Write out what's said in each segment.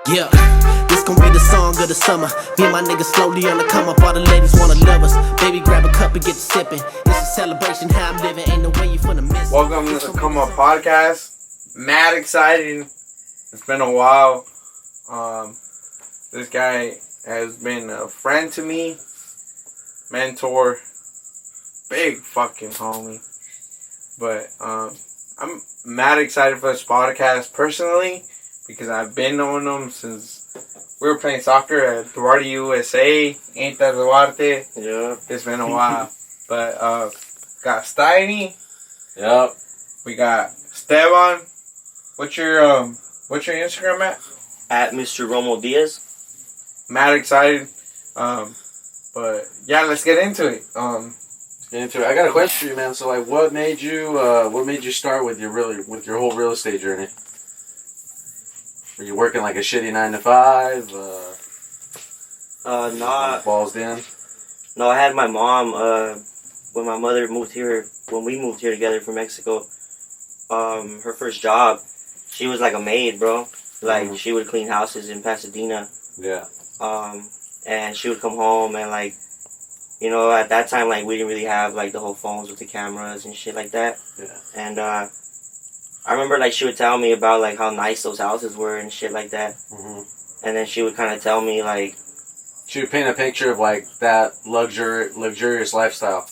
Yeah, this gon' be the song of the summer. Me and my niggas slowly on the come up. All the ladies wanna love us. Baby, grab a cup and get to sipping. It's a celebration, how I'm living. Ain't no way you finna miss it. Welcome to the Come Up Podcast. Mad exciting. It's been a while. This guy has been a friend to me, mentor, big fucking homie. But I'm mad excited for this podcast personally because I've been knowing him since we were playing soccer at Duarte USA, Inter Duarte. Yeah. It's been a while. But got Steiny. Yep. We got Esteban. What's your Instagram At Mr. Romo Diaz. Mad excited. But yeah, let's get into it. I got a question for you, man. So, like, what made you start with your whole real estate journey? Were you working like a shitty 9 to 5? Balls in. No, I had my mom. When my mother moved here, when we moved here together from Mexico, her first job, she was like a maid, bro. Like she would clean houses in Pasadena. Yeah. And she would come home and like, you know, at that time like we didn't really have like the whole phones with the cameras and shit like that. Yeah. And I remember like she would tell me about like how nice those houses were and shit like that. Mm-hmm. And then she would kind of tell me like, she would paint a picture of like that luxurious lifestyle.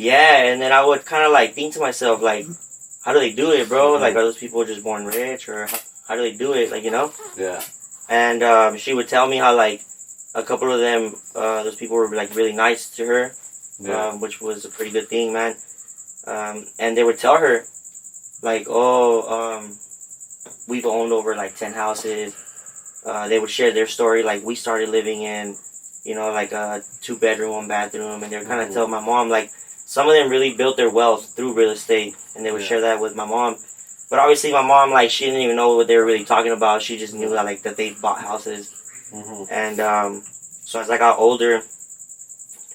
yeah, and then I would kind of like think to myself like, how do they do it, bro? Mm-hmm. Like, are those people just born rich, or how do they do it? Like, you know? Yeah. And she would tell me how like a couple of them, those people were like really nice to her, Yeah. which was a pretty good thing, man. And they would tell her like, oh, we've owned over like 10 houses. They would share their story, like we started living in, you know, like a 2-bedroom, 1-bathroom, and they would kind of tell my mom, like, some of them really built their wealth through real estate, and they would share that with my mom. But obviously my mom, like, she didn't even know what they were really talking about. She just knew that, like, that they bought houses. Mm-hmm. And so as I got older,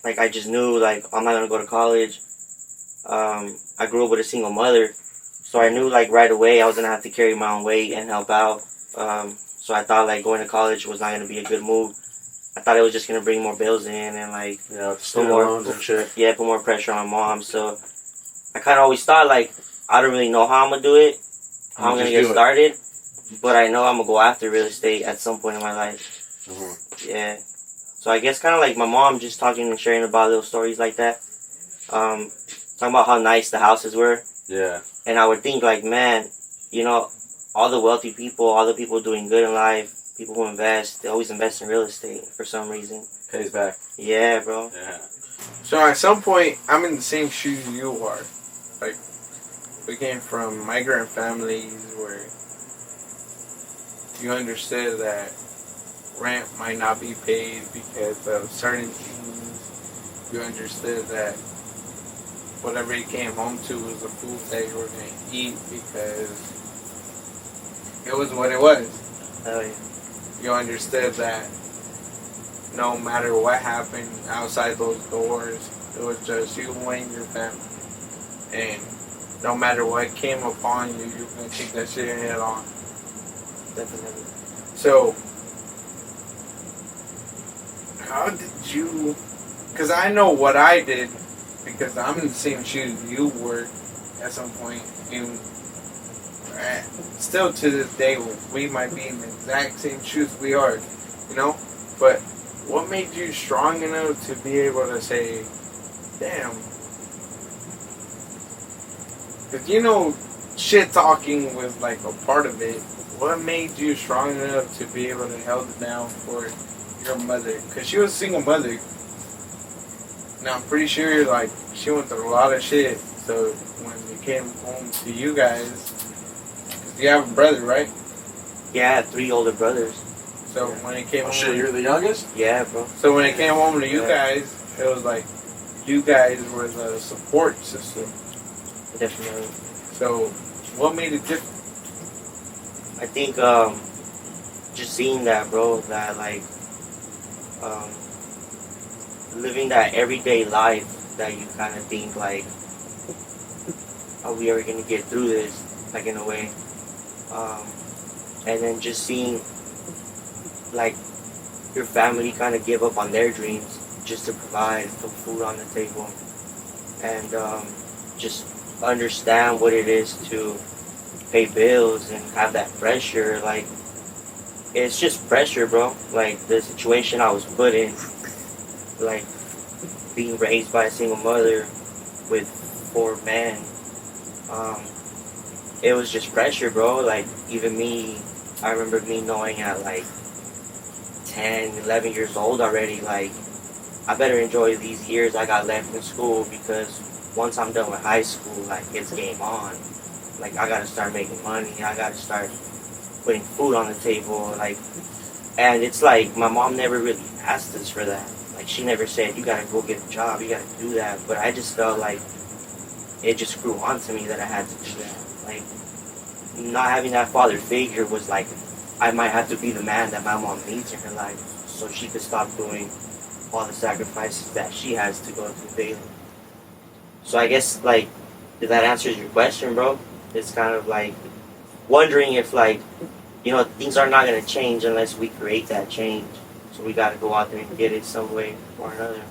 like, I just knew, like, I'm not going to go to college. I grew up with a single mother, so I knew, like, right away I was going to have to carry my own weight and help out. So I thought, like, going to college was not going to be a good move. I thought it was just going to bring more bills in and, like, Student loans and shit. Yeah, put more pressure on mom. So I kind of always thought, like, I don't really know how I'm going to do it, how I'm going to get started, but I know I'm going to go after real estate at some point in my life. Mm-hmm. Yeah. So I guess kind of like my mom just talking and sharing about little stories like that. Talking about how nice the houses were. Yeah. And I would think, like, man, you know, all the wealthy people, all the people doing good in life, people who invest, they always invest in real estate for some reason. Pays back. Yeah, bro. Yeah. So at some point, I'm in the same shoes you are. Like, we came from migrant families where you understood that rent might not be paid because of certain things. You understood that whatever you came home to was the food that you were going to eat because it was what it was. Hell yeah. You understood that no matter what happened outside those doors, it was just you and your family. And no matter what came upon you, you're going to take that shit head on. Definitely. So, how did you... Because I know what I did, because I'm in the same shoes you were at some point. And still to this day, we might be in the exact same shoes we are, you know? But what made you strong enough to be able to say, damn. Because, you know, shit talking was like a part of it. What made you strong enough to be able to hold it down for your mother? Because she was a single mother. Now, I'm pretty sure, like, she went through a lot of shit. So, when it came home to you guys, because you have a brother, right? Yeah, I had 3 older brothers. So, when it came home... Shit, you're the youngest? Yeah, bro. So, when it came home to you guys, it was like, you guys were the support system. Definitely. So, what made it different? I think, just seeing that, bro, that, like, living that everyday life that you kind of think, like, are we ever going to get through this, like, in a way. And then just seeing like your family kind of give up on their dreams just to provide the food on the table, and just understand what it is to pay bills and have that pressure. Like, it's just pressure, bro. Like, the situation I was put in, like being raised by a single mother with 4 men, it was just pressure, bro. Like, even me, I remember me knowing at like 10, 11 years old already, like, I better enjoy these years I got left in school, because once I'm done with high school, like, it's game on. Like, I gotta start making money, I gotta start putting food on the table, like, and it's like, my mom never really asked us for that. Like, she never said, you gotta go get a job, you gotta do that, but I just felt like it just grew onto me that I had to do that. Like, not having that father figure was like, I might have to be the man that my mom needs in her life, so she could stop doing all the sacrifices that she has to go through daily. So I guess, like, if that answers your question, bro, it's kind of like wondering if, like, you know, things are not going to change unless we create that change. So we got to go out there and get it some way or another.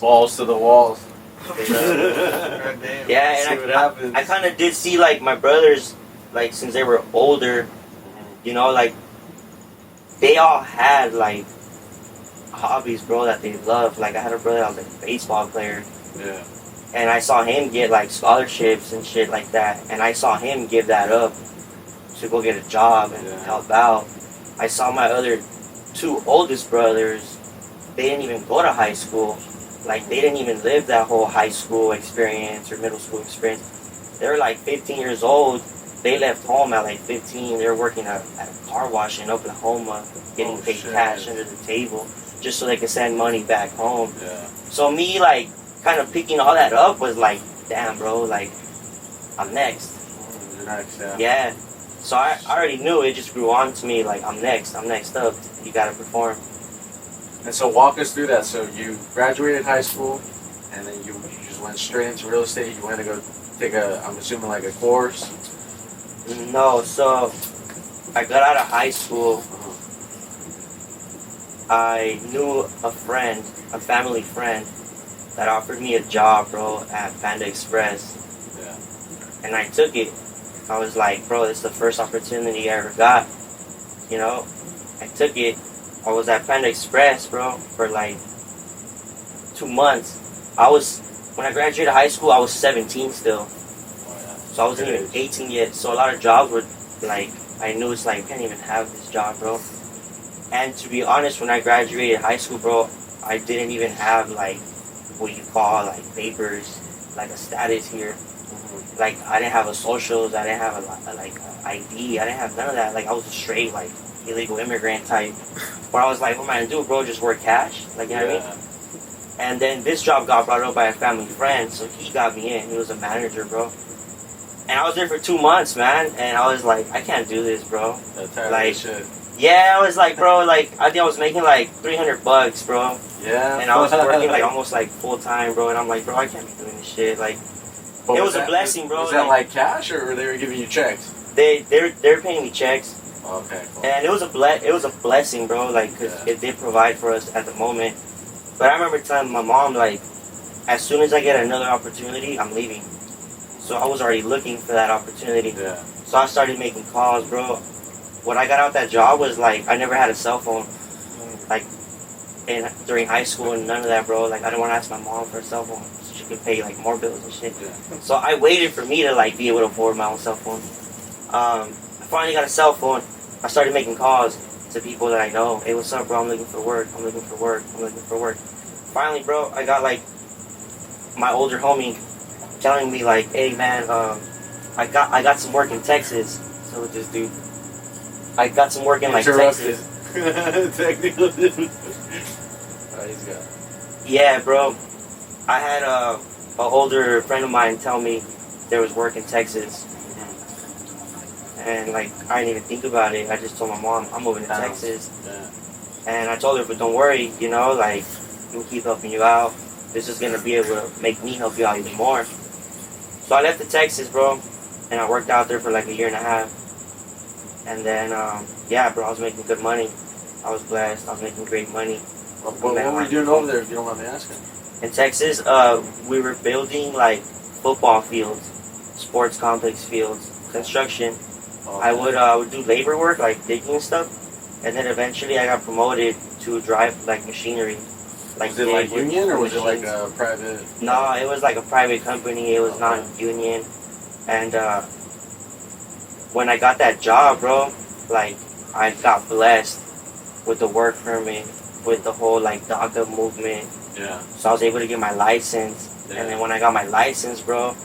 Balls to the walls. Goddamn. Yeah, See and what happens. I kind of did see, like, my brothers, like, since they were older, you know, like, they all had, like, hobbies, bro, that they loved. Like, I had a brother that was, like, a baseball player. Yeah. And I saw him get, like, scholarships and shit like that. And I saw him give that up to go get a job and help out. I saw my other 2 oldest brothers, they didn't even go to high school. Like, they didn't even live that whole high school experience or middle school experience. They were, like, 15 years old. They left home at, like, 15. They were working at a car wash in Oklahoma, getting paid cash under the table, just so they could send money back home. Yeah. So me, like, kind of picking all that up was like, damn, bro, like, I'm next. You're next, yeah. Yeah. So I already knew, it just grew on to me, like, I'm next up. You gotta perform. And so walk us through that. So you graduated high school, and then you just went straight into real estate. You went to go take I'm assuming, like a course. No, so I got out of high school. I knew a friend, a family friend, that offered me a job, bro, at Panda Express. Yeah. And I took it. I was like, bro, this is the first opportunity I ever got. You know? I took it. I was at Panda Express, bro, for like 2 months. When I graduated high school, I was 17 still. So I wasn't even 18 yet. So a lot of jobs were like, I knew it's like, I can't even have this job, bro. And to be honest, when I graduated high school, bro, I didn't even have like what you call like papers, like a status here. Like, I didn't have a socials, I didn't have a ID, I didn't have none of that. Like, I was a straight like illegal immigrant type. But I was like, what am I gonna do, bro? Just work cash? Like, you know what I mean? And then this job got brought up by a family friend, so he got me in. He was a manager, bro. And I was there for 2 months, man. And I was like, I can't do this, bro. Like, shit. yeah, I was like, bro, like, I think I was making like $300, bro. Yeah. And I was working like almost like full time, bro. And I'm like, bro, I can't be doing this shit. Like, But it was a blessing, bro. Was that like cash, or they were giving you checks? They're paying me checks. Okay. Cool. And it was a blessing, bro. Like, 'cause it did provide for us at the moment. But I remember telling my mom, like, as soon as I get another opportunity, I'm leaving. So I was already looking for that opportunity. Yeah. So I started making calls, bro. When I got out that job was like, I never had a cell phone. Like, during high school and none of that, bro. Like, I didn't want to ask my mom for a cell phone so she could pay like more bills and shit. Yeah. So I waited for me to like be able to afford my own cell phone. I finally got a cell phone. I started making calls to people that I know. Hey, what's up, bro? I'm looking for work. I'm looking for work. I'm looking for work. Finally, bro, I got like my older homie telling me like, hey man, I got some work in Texas. So with this dude, I got some work in like Texas. Technical. He's got. Yeah, bro. I had an older friend of mine tell me there was work in Texas. And like, I didn't even think about it. I just told my mom, I'm moving to Texas. Yeah. And I told her, but don't worry, you know, like, we'll keep helping you out. This is going to be able to make me help you out even more. So I left to Texas, bro. And I worked out there for like 1.5 years. And then, yeah, bro, I was making good money. I was blessed. I was making great money. What were you doing over there, if you don't mind me asking? In Texas, we were building like football fields, sports complex fields, construction. Oh, I would do labor work, like digging and stuff. And then eventually I got promoted to drive like machinery. Like Was it like big union or was it like machines. a private? No, it was like a private company. It was Okay. non-union. And when I got that job, bro, like I got blessed with the work permit, with the whole like DACA movement. Yeah. So I was able to get my license. Yeah. And then when I got my license, bro,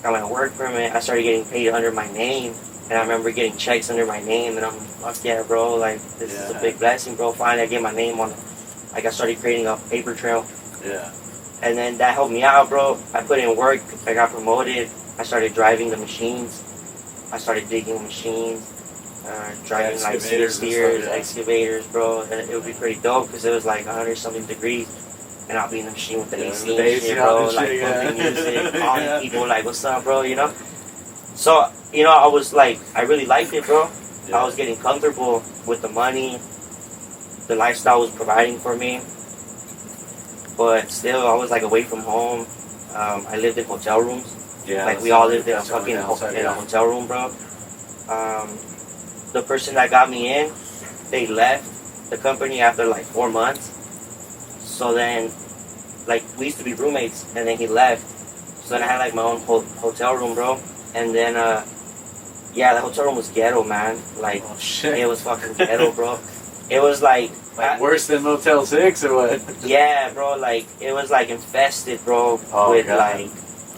got my work permit, I started getting paid under my name. And I remember getting checks under my name, and I'm like, fuck yeah, bro, like, this is a Yeah. big blessing, bro. Finally, I get my name on it. Like, I started creating a paper trail. Yeah. And then that helped me out, bro. I put in work. I got promoted. I started driving the machines. I started digging machines. Driving, like, skid Excavators and steers, stuff, yeah. excavators, bro. And it would be pretty dope, because it was, like, 100-something degrees. And I'll be in the machine with the Yeah, AC the and AC shit, out bro. and Like, shit, yeah. pumping music, calling Yeah. people, like, what's up, bro, you know? So, you know, I was like, I really liked it, bro. Yeah. I was getting comfortable with the money, the lifestyle was providing for me. But still, I was like away from home. I lived in hotel rooms. Yeah. Like that's we all the- lived in a that's the only fucking downside, in a yeah. hotel room, bro. The person that got me in, they left the company after like 4 months. So then, like we used to be roommates, and then he left. So then I had like my own hotel room, bro. And then, yeah, the hotel room was ghetto, man. Like Oh shit. it was fucking ghetto, bro. It was like. Like worse than Motel 6 or what? Yeah, bro, like, it was, like, infested, bro, Oh, with, God. like,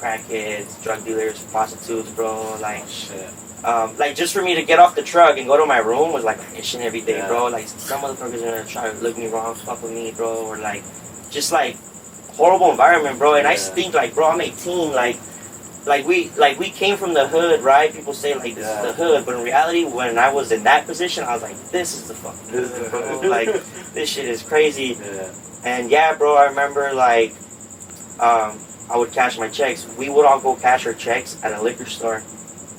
crackheads, drug dealers, prostitutes, bro, like, Oh shit. like, just for me to get off the truck and go to my room was, like, a mission every day, Yeah. bro, like, some motherfuckers are gonna try to look me wrong, fuck with me, bro, or, like, just, like, horrible environment, bro, and I Yeah. think, like, bro, I'm 18, like we came from the hood, right? People say like this Yeah. is the hood, but in reality, when I was in that position, I was like, this is the fucking This is the hood, bro. hood. Like this shit is crazy. Yeah. And yeah, bro, I remember like, I would cash my checks. We would all go cash our checks at a liquor store.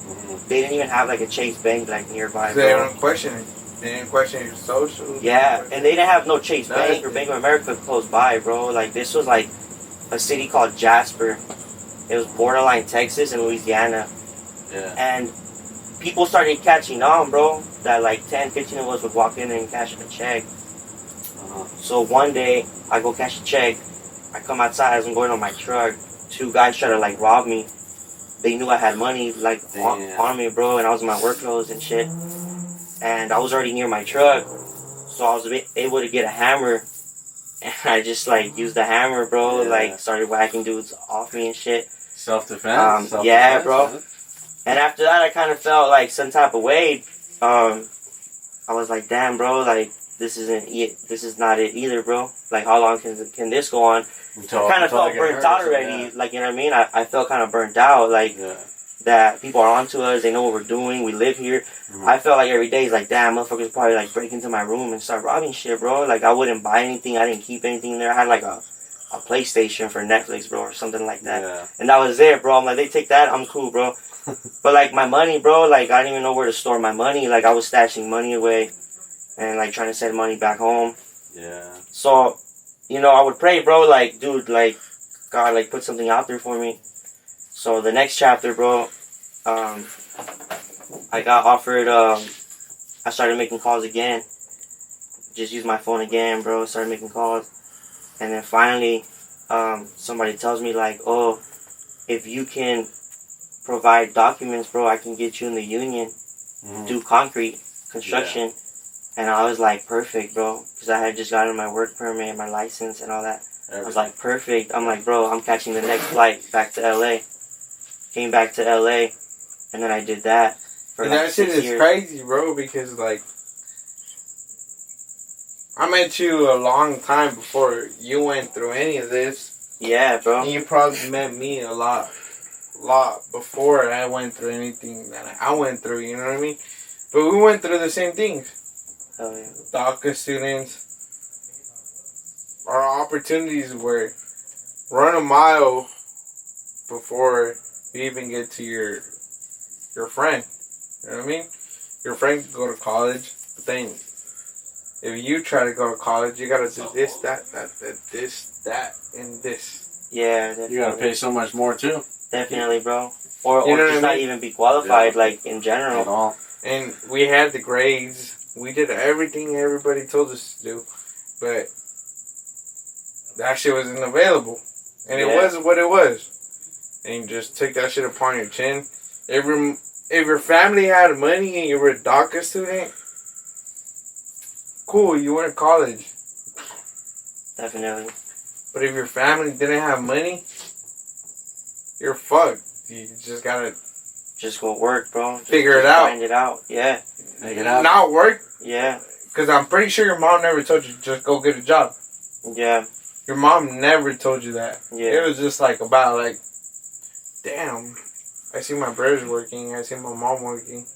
Mhm. They didn't even have like a Chase Bank like nearby, They bro. don't question it. They didn't question your social. Yeah, and they didn't have no Chase Bank or Nothing. Bank of America close by, bro. Like this was like a city called Jasper. It was borderline Texas and Louisiana. Yeah. And people started catching on, bro, that like 10, 15 of us would walk in and cash a check. Uh-huh. So one day, I go cash a check. I come outside as I'm going on my truck. 2 guys try to like rob me. They knew I had money like Damn. on me, bro, and I was in my work clothes and shit. And I was already near my truck, so I was able to get a hammer. And I just like used the hammer, bro. Yeah. Like started whacking dudes off me and shit. Self-defense? Yeah, Self-defense, bro. huh? And after that, I kind of felt like some type of way. I was like, damn, bro, like this is not it either, bro. Like, how long can this go on? Until- I kind of until I felt get burnt hurt, out so, already. Like, you know what I mean? I felt kind of burnt out. Like Yeah. that people are onto us. They know what we're doing. We live here. Mhm. I felt like every day is like, damn, motherfuckers probably like break into my room and start robbing shit, bro. Like I wouldn't buy anything. I didn't keep anything in there. I had like a PlayStation for Netflix, bro, or something like that. Yeah. And that was it, bro. I'm like, they take that, I'm cool, bro. But like my money, bro, like I didn't even know where to store my money. Like I was stashing money away and like trying to send money back home. Yeah. So, you know, I would pray, bro, like, dude, like, God, like, put something out there for me. So the next chapter, bro, I got offered, I started making calls again. Just used my phone again, bro, started making calls. And then finally, somebody tells me, like, oh, if you can provide documents, bro, I can get you in the union, Mhm. do concrete construction. And I was like, perfect, bro, because I had just gotten my work permit, my license, and all that. I was like, perfect. I'm like, bro, I'm catching the next flight back to LA. Came back to LA, and then I did that for And like that shit 6 is years. crazy, bro, because, like, I met you a long time before you went through any of this. Yeah, bro. And you probably met me a lot before I went through anything that I went through, you know what I mean? But we went through the same things. Hell yeah. DACA students, our opportunities were run a mile before you even get to your friend. You know what I mean? your friend can go to college, but then if you try to go to college, you gotta do this, that, and this. Yeah, definitely. You gotta pay so much more too. Definitely, bro. Or You know just what I not mean? even be qualified, Yeah. like, in general. At all. And we had the grades. We did everything everybody told us to do, but that shit wasn't available. And it Yeah. was what it was. And you just take that shit upon your chin. If your family had money and you were a DACA student, cool, you went to college. Definitely. But if your family didn't have money, you're fucked. You just gotta Just go work, bro. Figure it just out. Find it out. Yeah. Make it happen. not work. Yeah. Because I'm pretty sure your mom never told you to just go get a job. Yeah. Your mom never told you that. Yeah. It was just like about like, damn, I see my brothers working. I see my mom working.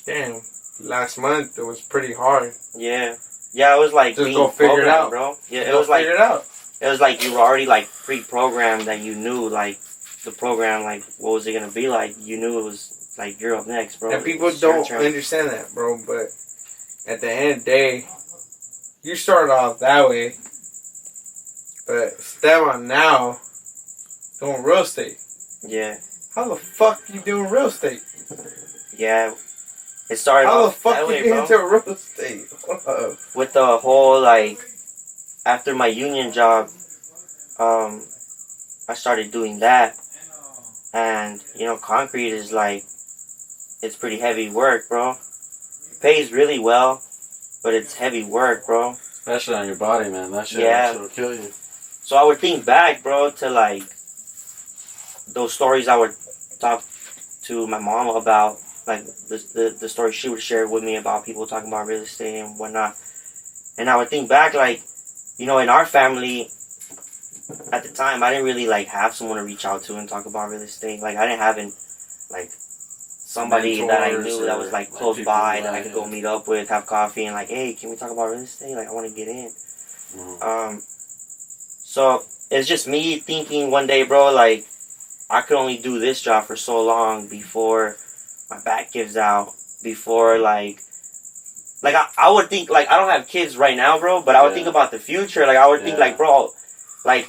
Damn, last month it was pretty hard. Yeah. Yeah, it was like Just being go figure it programmed, out. bro. Yeah, it Go was like figure it out. it was like you were already like pre-programmed that you knew like the program, like what was it gonna be like. You knew it was like you're up next, bro. And people It's your don't turn. understand that, bro. But at the end of the day, you started off that way. But Esteban now doing real estate. Yeah. How the fuck you doing real estate? Yeah. It started How the off fuck that you way, get bro. into real estate? Hold up. With the whole like after my union job, I started doing that, and you know, concrete is like it's pretty heavy work, bro. It pays really well, but it's heavy work, bro. Especially on your body, man. That shit Yeah. will kill you. So I would think back, bro, to like those stories I would talk to my mom about, like the stories she would share with me about people talking about real estate and whatnot. And I would think back, like, you know, in our family, at the time, I didn't really like have someone to reach out to and talk about real estate. Like, I didn't have like somebody that I Mentors knew that or, was like like, close people by that that I could go yeah. meet up with, have coffee, and like, hey, can we talk about real estate? Like, I want to get in. Mhm. So it's just me thinking one day, bro, like I could only do this job for so long before my back gives out, before like I would think, like, I don't have kids right now, bro, but I would Yeah. think about the future. Like, I would think, Yeah. like, bro, like,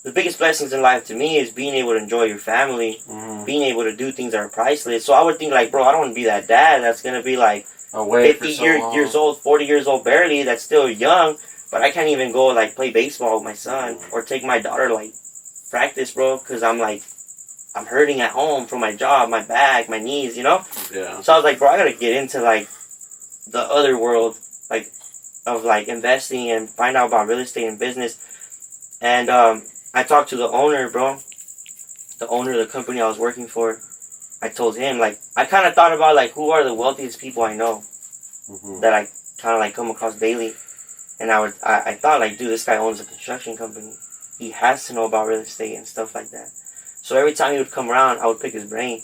the biggest blessings in life to me is being able to enjoy your family, Mhm. being able to do things that are priceless. So I would think, like, bro, I don't want to be that dad that's going to be, like, Away 50 for so years long. old, 40 years old barely, that's still young, but I can't even go, like, play baseball with my son or take my daughter, like, practice, bro, because I'm, like, I'm hurting at home from my job, my back, my knees, you know? Yeah. So I was like, bro, I got to get into, like, the other world, like, of, like, investing and find out about real estate and business. And I talked to the owner, bro, the owner of the company I was working for. I told him, like, I kind of thought about, like, who are the wealthiest people I know Mhm. that I kind of, like, come across daily. And I thought, like, dude, this guy owns a construction company. He has to know about real estate and stuff like that. So every time he would come around, I would pick his brain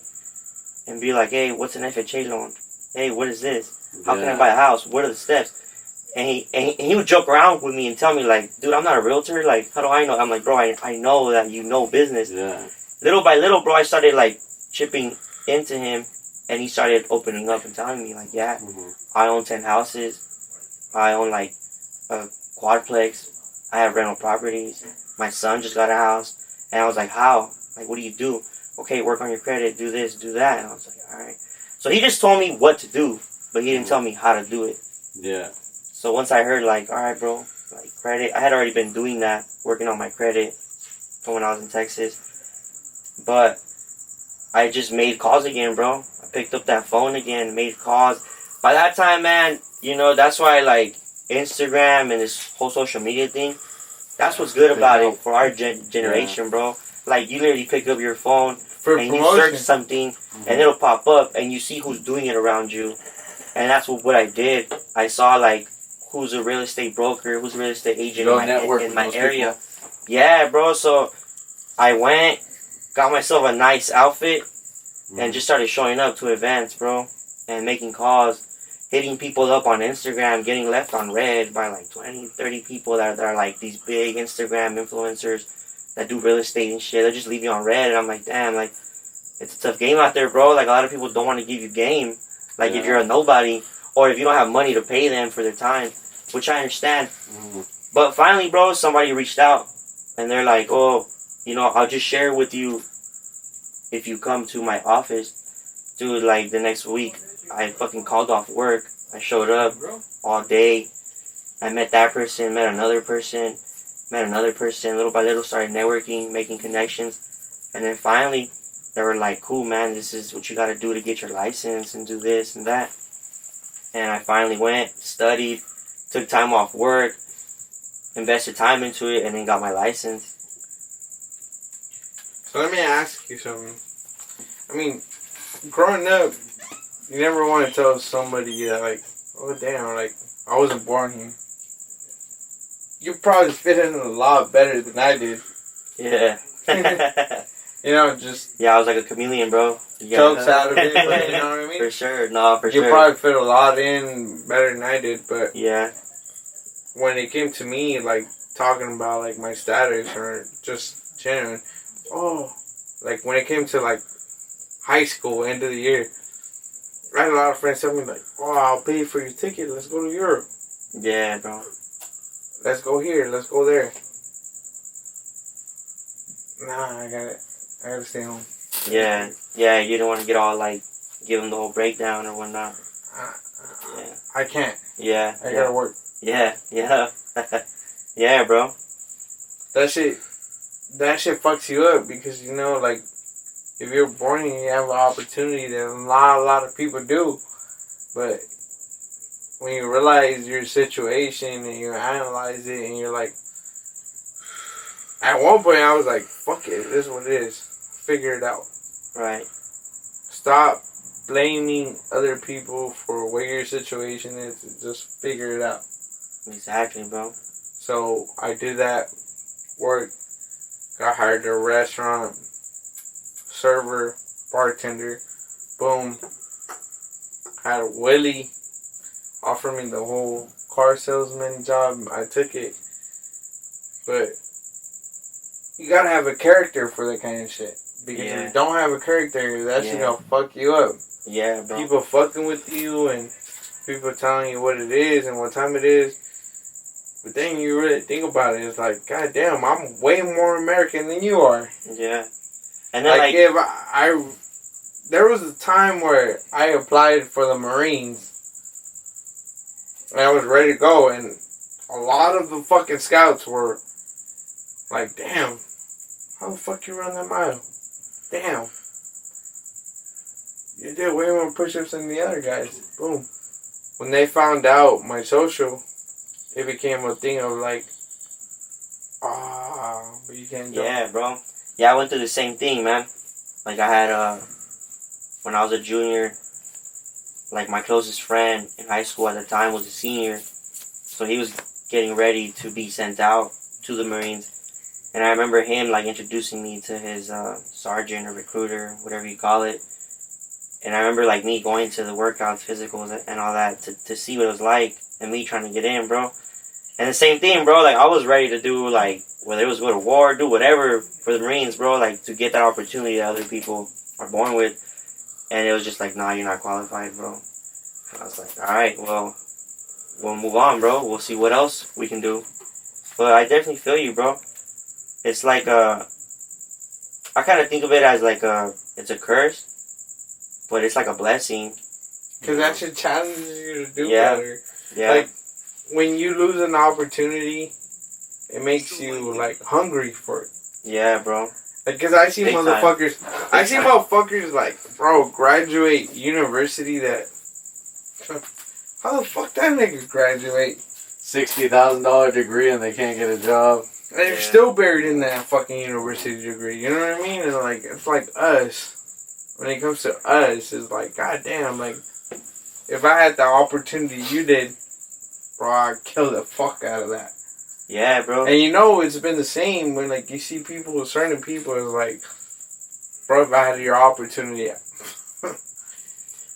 and be like, hey, what's an FHA loan? Hey, what is this? How can I Yeah. buy a house? What are the steps? And he would joke around with me and tell me, like, dude, I'm not a realtor. Like, how do I know? I'm like, bro, I know that you know business. Yeah. Little by little, bro, I started, like, chipping into him, and he started opening up and telling me, like, yeah, Mhm. I own 10 houses. I own, like, a quadplex. I have rental properties. My son just got a house. And I was like, how? Like, what do you do? Okay, work on your credit, do this, do that. And I was like, all right. So he just told me what to do, but he didn't tell me how to do it. Yeah. So once I heard, like, all right, bro, like, credit, I had already been doing that, working on my credit from when I was in Texas. But I just made calls again, bro. I picked up that phone again, made calls. By that time, man, you know, that's why, like, Instagram and this whole social media thing, that's what's good about it for our generation, bro. Like, you literally pick up your phone For and you promotion. search something and it'll pop up and you see who's doing it around you. And that's what I did. I saw, like, who's a real estate broker, who's a real estate agent Go in network in with my those area. people. Yeah, bro. So I went, got myself a nice outfit, and just started showing up to events, bro, and making calls, hitting people up on Instagram, getting left on red by like 20, 30 people that are like these big Instagram influencers that do real estate and shit. They'll just leave you on red, and I'm like, damn, like, it's a tough game out there, bro. Like, a lot of people don't want to give you game. Like, if you're a nobody, or if you don't have money to pay them for their time, which I understand. But finally, bro, somebody reached out, and they're like, oh, you know, I'll just share with you if you come to my office. Dude, like, the next week, I fucking called off work. I showed up all day. I met that person, met another person, little by little started networking, making connections. And then finally, they were like, cool, man, this is what you got to do to get your license and do this and that. And I finally went, studied, took time off work, invested time into it, and then got my license. So let me ask you something. I mean, growing up, you never want to tell somebody that, like, oh, damn, like, I wasn't born here. You probably fit in a lot better than I did. Yeah. You know, just yeah, I was like a chameleon, bro. jokes out of it, but you know what I mean? For sure. No, for You sure. probably fit a lot in better than I did, but Yeah. when it came to me, like, talking about, like, my status or just genuine, like, when it came to, like, high school, end of the year, I had a lot of friends tell me, like, oh, I'll pay for your ticket, let's go to Europe. Yeah, bro. Let's go here, let's go there. Nah, I gotta stay home. Yeah. Yeah, you don't want to get all, like, give them the whole breakdown or whatnot. Yeah. I can't. Yeah. I gotta work. Yeah. Yeah. Yeah, bro. That shit fucks you up because, you know, like, if you're born and you have an opportunity that a lot of people do, but when you realize your situation and you analyze it and you're like, at one point I was like, fuck it, this is what it is. Figure it out. Right. Stop blaming other people for what your situation is. Just figure it out. Exactly, bro. So I did that, work, got hired at a restaurant, server, bartender, boom. Had Willie offer me the whole car salesman job. I took it. But you gotta have a character for that kind of shit. Because if you don't have a character, that shit gonna fuck you up. Yeah, bro. People fucking with you and people telling you what it is and what time it is. But then you really think about it, it's like, God damn, I'm way more American than you are. Yeah. And then, like if I there was a time where I applied for the Marines and I was ready to go, and a lot of the fucking scouts were like, damn, how the fuck you run that mile? Damn. You did way more push-ups than the other guys. Boom. When they found out my social, it became a thing of like, but you can't jump. Yeah, bro. Yeah, I went through the same thing, man. Like, I had, when I was a junior, like, my closest friend in high school at the time was a senior. So he was getting ready to be sent out to the Marines. And I remember him, like, introducing me to his sergeant or recruiter, whatever you call it. And I remember, like, me going to the workouts, physicals, and all that to see what it was like. And me trying to get in, bro. And the same thing, bro. Like, I was ready to do, like, whether it was go to war, do whatever for the Marines, bro. Like, to get that opportunity that other people are born with. And it was just like, nah, you're not qualified, bro. And I was like, alright, well, we'll move on, bro. We'll see what else we can do. But I definitely feel you, bro. It's like, I kind of think of it as like it's a curse, but it's like a blessing. Because that should challenge you to do Yeah. better. Yeah. Like, when you lose an opportunity, it makes you, like, hungry for it. Yeah, bro. Because I see Big time. motherfuckers, like, bro, graduate university that... How the fuck that nigga graduate? $60,000 degree and they can't get a job. And they're still buried in that fucking university degree. You know what I mean? And, like, it's like us. When it comes to us, it's like, goddamn, like, if I had the opportunity you did, bro, I'd kill the fuck out of that. Yeah, bro. And you know, it's been the same when, like, you see people, certain people, it's like, bro, if I had your opportunity,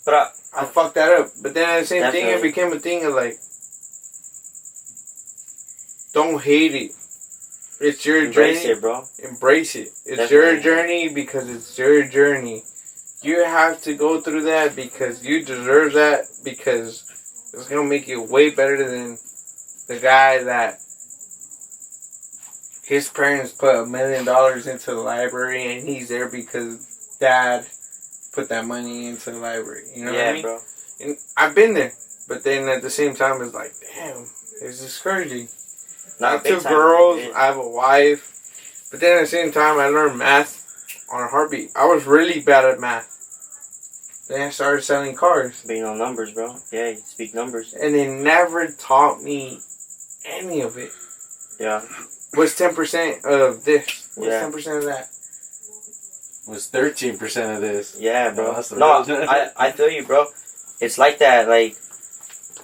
But I fucked that up. But then at the same thing, it Definitely. became a thing of, like, don't hate it. It's your embrace journey. it, bro. Embrace it. It's Definitely. your journey because it's your journey. you have to go through that because you deserve that, because it's gonna make you way better than the guy that his parents put $1 million into the library and he's there because dad put that money into the library. You know what I mean? bro. And I've been there, but then at the same time, it's like, damn, it's discouraging. I have Not big 2 time. girls, Yeah. I have a wife, but then at the same time, I learned math on a heartbeat. I was really bad at math. Then I started selling cars, Being on numbers, bro. Yeah, you speak numbers. and they never taught me any of it. Yeah. What's 10% of this? What's Yeah. 10% of that? Was 13% of this. Yeah, bro. No, that's the No, real- I feel you, bro. It's like that, like,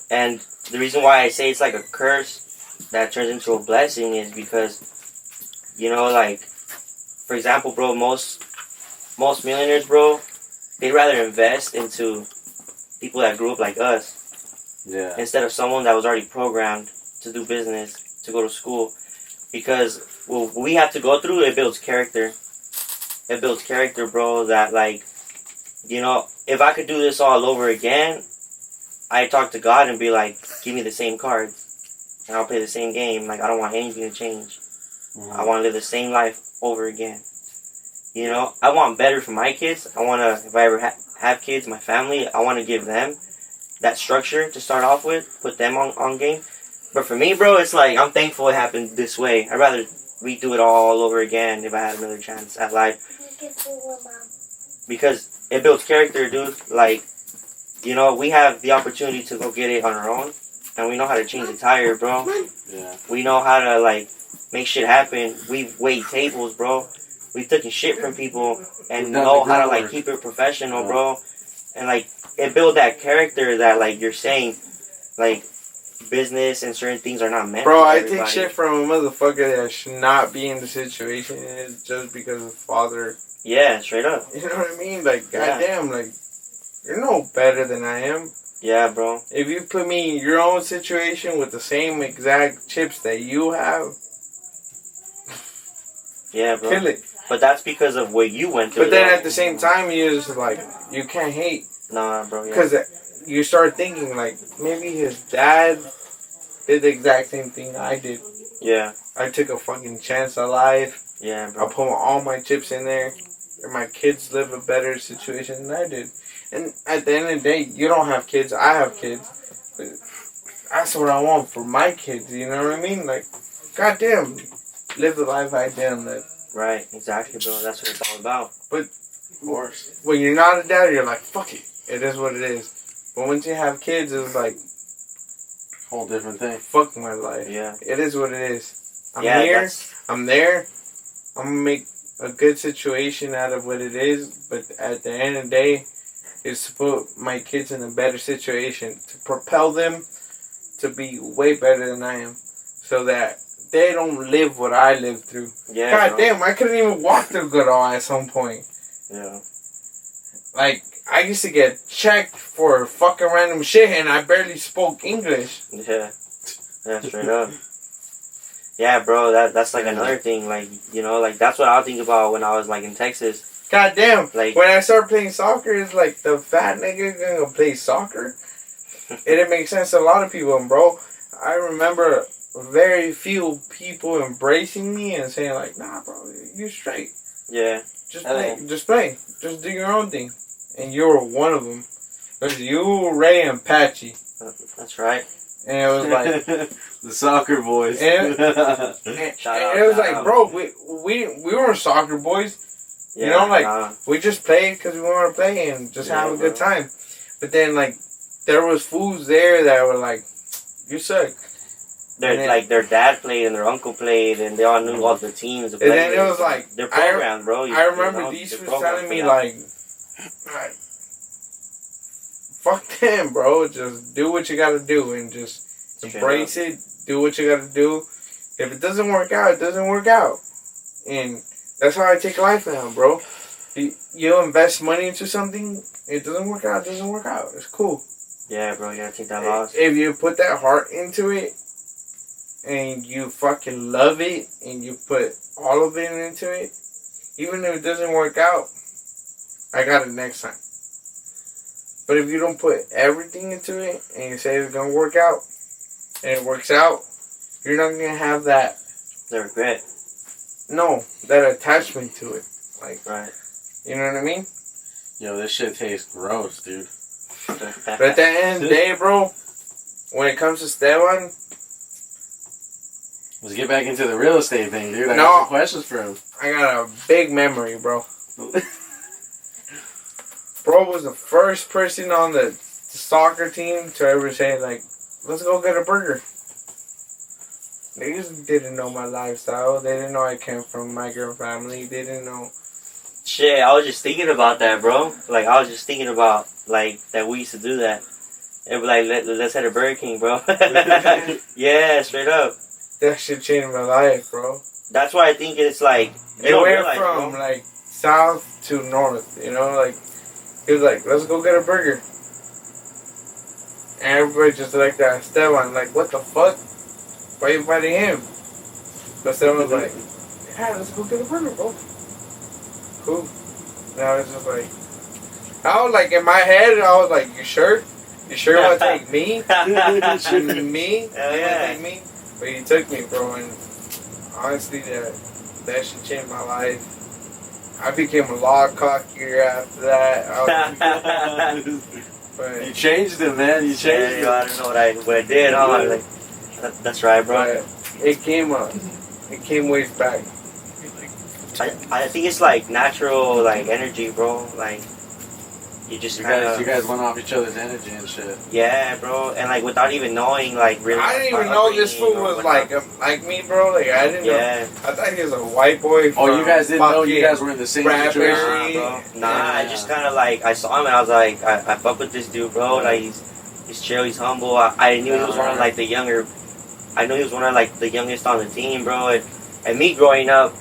and the reason why I say it's like a curse that turns into a blessing is because, you know, like, for example, bro, most millionaires, bro, they'd rather invest into people that grew up like us Yeah. instead of someone that was already programmed to do business, to go to school. Because what we have to go through, it builds character. It builds character, bro, that, like, you know, if I could do this all over again, I'd talk to God and be like, give me the same cards. And I'll play the same game. Like, I don't want anything to change. I want to live the same life over again. You know, I want better for my kids. I want to, if I ever have kids, my family, I want to give them that structure to start off with, put them on game. But for me, bro, it's like, I'm thankful it happened this way. I'd rather redo it all over again if I had another chance at life. Because it builds character, dude. Like, you know, we have the opportunity to go get it on our own. And we know how to change the tire, bro. Yeah. We know how to, like, make shit happen. We've waited tables, bro. We've taken shit from people and We've done know the how to, good like, work. keep it professional, Yeah. bro. And, like, it built that character that, like, you're saying, like, business and certain things are not meant Bro, for I everybody. take shit from a motherfucker that should not be in the situation is just because of father. Yeah, straight up. You know what I mean? Like, Yeah. goddamn, like, you're no better than I am. Yeah, bro. If you put me in your own situation with the same exact chips that you have, Yeah, bro. kill it. But that's because of what you went through. But then though. at the same time, you just like, you can't hate. Nah, bro. Yeah. Because you start thinking, like, maybe his dad did the exact same thing I did. Yeah. I took a fucking chance at life. Yeah, I bro. put all my chips in there. And my kids live a better situation than I did. And at the end of the day, you don't have kids. I have kids. But that's what I want for my kids. You know what I mean? Like, goddamn, live the life I damn live. Right. Exactly, bro. That's what it's all about. Of course. When you're not a dad, you're like, fuck it. It is what it is. But once you have kids, it's like, Whole different thing. fuck my life. Yeah. It is what it is. I'm Yeah, here. that's- I'm there. I'm gonna make a good situation out of what it is. But at the end of the day, it's to put my kids in a better situation, to propel them to be way better than I am, so that they don't live what I lived through. Yeah. God bro. damn, I couldn't even walk through Goodall at some point. Yeah. Like, I used to get checked for fucking random shit, and I barely spoke English. Yeah. Yeah, straight up. Yeah, bro, that's like another thing, like, you know, like, that's what I think about when I was, like, in Texas. God damn. Like- When I started playing soccer, it's like, the fat nigga gonna play soccer? It didn't make sense to a lot of people, and bro, I remember very few people embracing me and saying like, nah, bro, you're straight. Yeah. Just Hell play. yeah. Just play. Just do your own thing. And you were one of them. It was you, Ray, and Patchy. That's right. And it was like, the soccer boys. and Shout out, it was shout like, out. bro, we weren't soccer boys. Yeah, You know, like, nah. we just played because we wanted to play and just Yeah, have a good bro. time. But then, like, there was fools there that were like, you suck. and then- Their dad played and their uncle played, and they all knew all the teams. And then it was like, they're programmed, bro. I remember these they're was programmed telling for me that. like, fuck them, bro. Just do what you gotta do and just Straight embrace it. Do what you gotta do. If it doesn't work out, it doesn't work out. And that's how I take life now, bro. You invest money into something, it doesn't work out, it doesn't work out. It's cool. Yeah, bro, you gotta take that loss. If you put that heart into it and you fucking love it and you put all of it into it, even if it doesn't work out, I got it next time. But if you don't put everything into it and you say it's gonna work out, and it works out, you're not gonna have that The regret. that attachment to it. Like, Right. you know what I mean? Yo, this shit tastes gross, dude. But at the end of the day, bro, when it comes to Esteban, Let's get back into the real estate thing, dude. I No. got some questions for him. I got a big memory, bro. Bro was the first person on the soccer team to ever say, like, let's go get a burger. Niggas didn't know my lifestyle. They didn't know I came from a migrant family. They didn't know. Shit, I was just thinking about that, bro. Like, I was just thinking about, like, that we used to do that. And be like, let's head to Burger King, bro. Yeah, straight up. That shit changed my life, bro. That's why I think it's like, you It don't went realize, from, bro. like, south to north, you know? Like, he was like, let's go get a burger. And everybody just like that. Esteban, like, what the fuck? Why you inviting him? But Esteban was like, yeah, let's go get a burger, bro. Cool. And I was just like, I was like, in my head, I was like, you sure? You sure you want to take me? Me? Hell You want to yeah. take me? But he took me, bro, and honestly, that shit changed my life. I became a lot cockier after that. You But, changed it, man. You Yeah, changed yo, I don't know what I did, huh? Like, that's right, bro. but it came ways back. I think it's like natural, like, energy, bro. Like, you just You kind guys, of, you guys went off each other's energy and shit. yeah, bro. And like, without even knowing, like, really. I didn't my even know this upbringing fool or was whatnot. like me, bro. Like I didn't know. Yeah. I thought he was a white boy. Oh, you from guys didn't know you fucking guys were in the same Bradbury. situation? Nah, bro. Nah, Yeah. I just kind of like, I saw him and I was like, I fuck with this dude, bro. Like, he's chill, he's humble. I knew he was one of like the younger, I knew he was one of like the youngest on the team, bro. And me growing up,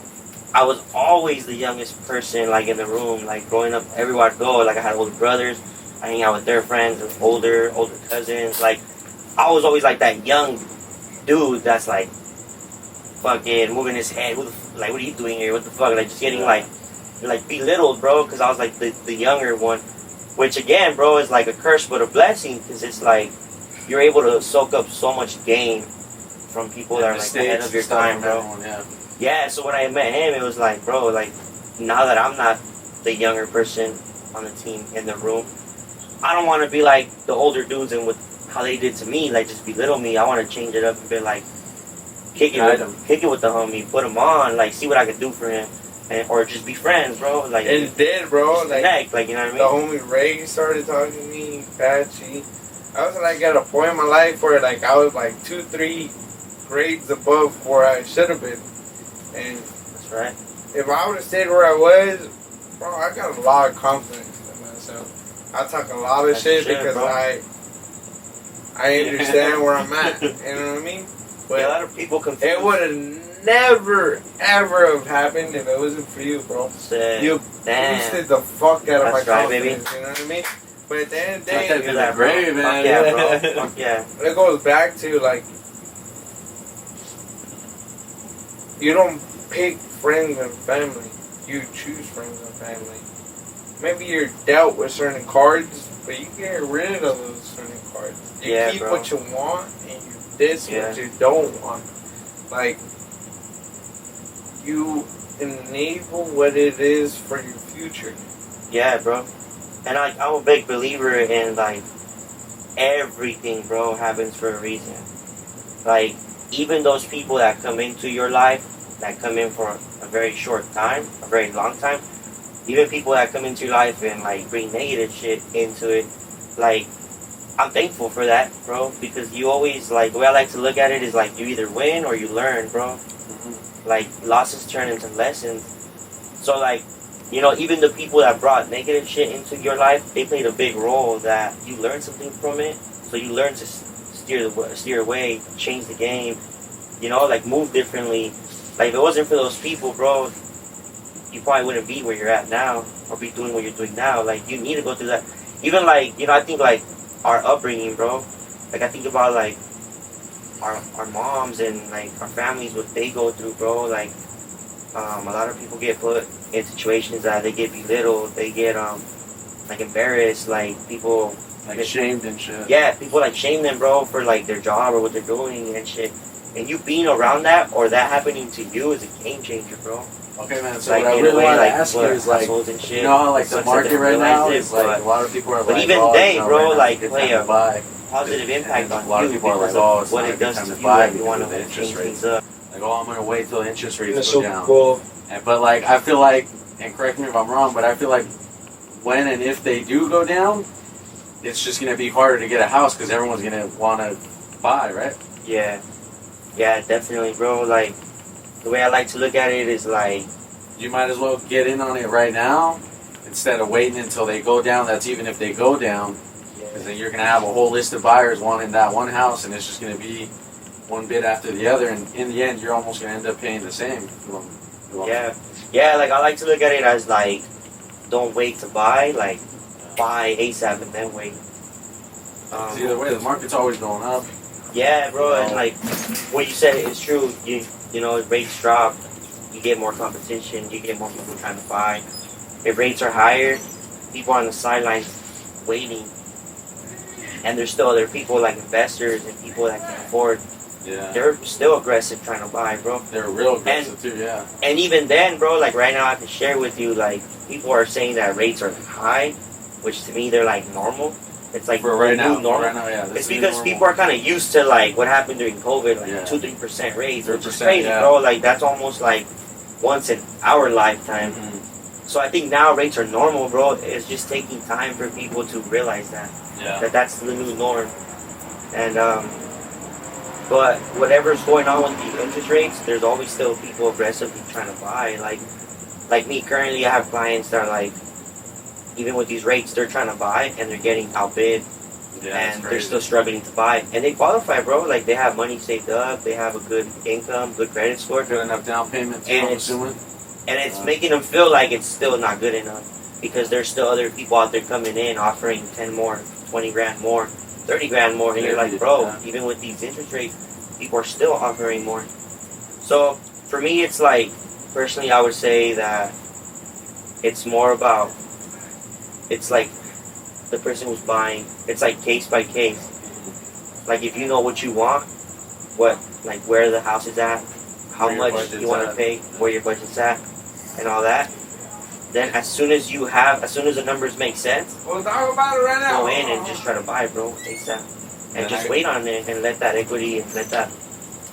I was always the youngest person like in the room. Like growing up, everywhere I go, like I had older brothers. I hang out with their friends, and older cousins. Like I was always like that young dude that's like fucking moving his head. Like, what are you doing here? What the fuck? Like just getting like belittled, bro, because I was like the younger one. Which again, bro, is like a curse but a blessing, because it's like you're able to soak up so much game from people that are like ahead of your time, bro. Yeah. Yeah, so when I met him, it was like, bro, like now that I'm not the younger person on the team in the room, I don't want to be like the older dudes and with how they did to me, like just belittle me. I want to change it up and be like, kick it with the homie, put him on, like see what I could do for him, or just be friends, bro. Like And it did, bro. just Like connect, like you know what I the mean? homie Ray started talking to me, Patchy. I was like at a point in my life where like I was like 2-3 grades above where I should have been. And That's right. if I would have stayed where I was, bro, I got a lot of confidence in myself. I talk a lot of That's shit shit, because bro. I understand where I'm at. You know what I mean? But Yeah, a lot of people confuse. it would have never, ever have happened if it wasn't for you, bro. Say, You damn. boosted the fuck out of my That's right, baby. confidence. You know what I mean? But at the end of the Fuck day, Do that, bro. Brave, man. Fuck yeah, bro. Fuck yeah. it goes back to like you don't pick friends and family. You choose friends and family. Maybe you're dealt with certain cards, but you get rid of those certain cards. You Yeah, keep bro. what you want and you diss Yeah. what you don't want. Like you enable what it is for your future. Yeah, bro. And I'm a big believer in like everything, bro, happens for a reason. Like even those people that come into your life, that come in for a very short time, a very long time, even people that come into your life and like bring negative shit into it, like I'm thankful for that, bro, because you always like the way I like to look at it is like you either win or you learn, bro. Like losses turn into lessons. So like, you know, even the people that brought negative shit into your life, they played a big role that you learned something from it. So you learn to steer away, change the game, you know, like move differently. Like if it wasn't for those people, bro, you probably wouldn't be where you're at now or be doing what you're doing now. Like you need to go through that. Even like, you know, I think like our upbringing, bro. Like I think about like our moms and like our families, what they go through, bro. Like A lot of people get put in situations that they get belittled, they get like embarrassed, like people Like shamed and shit. yeah, people like shame them, bro, for like their job or what they're doing and shit. And you being around that or that happening to you is a game changer, bro. Okay, man. So Like, what I in a really way, want to like, ask you what is like, assholes and shit, you know how like the sucks that market they right don't now realize is it, like but a lot of people are but like, even oh, they, you know, bro, right now like, it's a good play time a to buy. positive impact on A lot of you people are because like, oh, of it's what not a it good does time to to you buy and you want because to of the interest change rates. things up. Like, oh, I'm gonna wait till the interest rates That's go so down. cool. But like, I feel like, and correct me if I'm wrong, but I feel like when and if they do go down, it's just gonna be harder to get a house because everyone's gonna want to buy, right? Yeah. Yeah, definitely, bro. Like, the way I like to look at it is like, You might as well get in on it right now instead of waiting until they go down. That's even if they go down, because then you're gonna have a whole list of buyers wanting that one house, and it's just gonna be one bid after the other, and in the end, you're almost gonna end up paying the same. yeah. Yeah, like, I like to look at it as like, don't wait to buy, like, buy ASAP and then wait. It's either way, the market's always going up. Yeah, bro, You and know. like what you said is true. You know, if rates drop, you get more competition, you get more people trying to buy. If rates are higher, people on the sidelines waiting, and there's still other people like investors and people that can afford. Yeah, They're still aggressive trying to buy, bro. they're real aggressive too. Yeah, And even then, bro, like right now, I can share with you, like people are saying that rates are high, which to me they're like normal. It's like for right the new now, normal. right now, yeah. It's because people are kind of used to like what happened during COVID, like Yeah. 2-3% raise, which is 3%, crazy, yeah. bro. Like that's almost like once in our lifetime. So I think now rates are normal, bro. It's just taking time for people to realize that Yeah, that's the new norm. And but whatever's going on with the interest rates, there's always still people aggressively trying to buy. Like me currently, I have clients that are like, even with these rates, they're trying to buy and they're getting outbid. yeah, And they're still struggling to buy, and they qualify, bro. Like they have money saved up, they have a good income, good credit score, good enough down payment too. And I'm it's- assuming. and it's making them feel like it's still not good enough because there's still other people out there coming in offering 10 more, 20 grand more, 30 grand more, and you're like, bro, Yeah. even with these interest rates, people are still offering more. So for me, it's like personally, I would say that it's more about it's like the person who's buying. It's like case by case. Like if you know what you want, what like where the house is at, how Where your much budget's you want to at. pay, where your budget's at, and all that. Then as soon as the numbers make sense, We'll talk about it right now. go in and just try to buy, bro, ASAP, and And just I- wait on it and let that equity and let that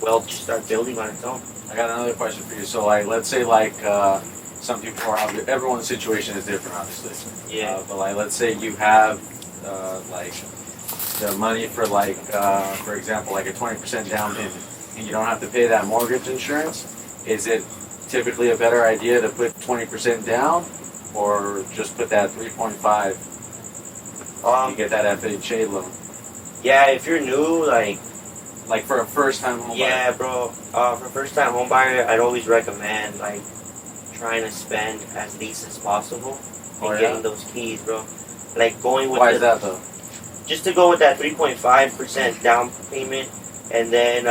wealth just start building on its own. I got another question for you. So, like, let's say, like, some people are everyone's situation is different, obviously. Yeah. But like, let's say you have like the money for like, for example, like a 20% down payment, and you don't have to pay that mortgage insurance. Is it typically a better idea to put 20% down, or just put that 3.5? You get that FHA loan, Yeah, if you're new, like. like for a first-time home Yeah, bro. For first-time home buyer, I'd always recommend like trying to spend as least as possible and Oh, yeah? getting those keys, bro. Like going with Why the, is that though? just to go with that 3.5% down payment, and then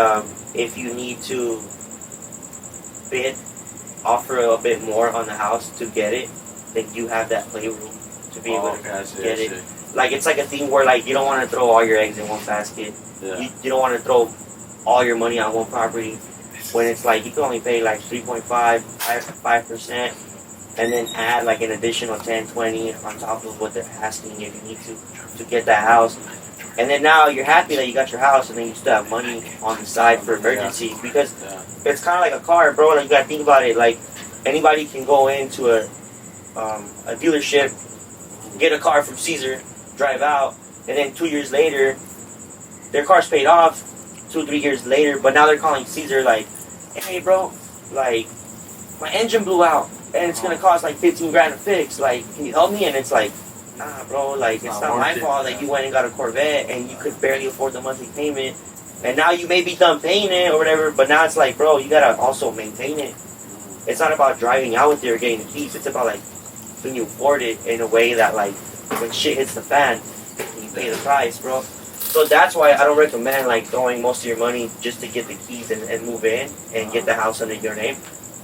if you need to bid, offer a bit more on the house to get it, then you have that playroom to be able to okay, I see, get I it. see. Like it's like a thing where like you don't want to throw all your eggs in one basket. Yeah. You don't want to throw all your money on one property when it's like you can only pay like 5%, and then add like an additional 10, 20 on top of what they're asking if you need to get that house. And then now you're happy that you got your house, and then you still have money on the side for emergencies because Yeah. it's kind of like a car, bro. Like you gotta think about it. Like anybody can go into a dealership, get a car from Caesar, drive out, and then 2 years later, their car's paid off. 2-3 years later, but now they're calling Caesar like, "Hey, bro, like my engine blew out, and it's gonna cost like 15 grand to fix. Like, can you help me?" And it's like, "Nah, bro. Like, it's Not not my worth it, fault. Like, you went and got a Corvette, and you could barely afford the monthly payment, and now you may be done paying it or whatever. But now it's like, bro, you gotta also maintain it. It's not about driving out with it or getting the keys. It's about like when you afford it in a way that like when shit hits the fan, you pay the price, bro." So that's why I don't recommend like throwing most of your money just to get the keys and move in and get the house under your name.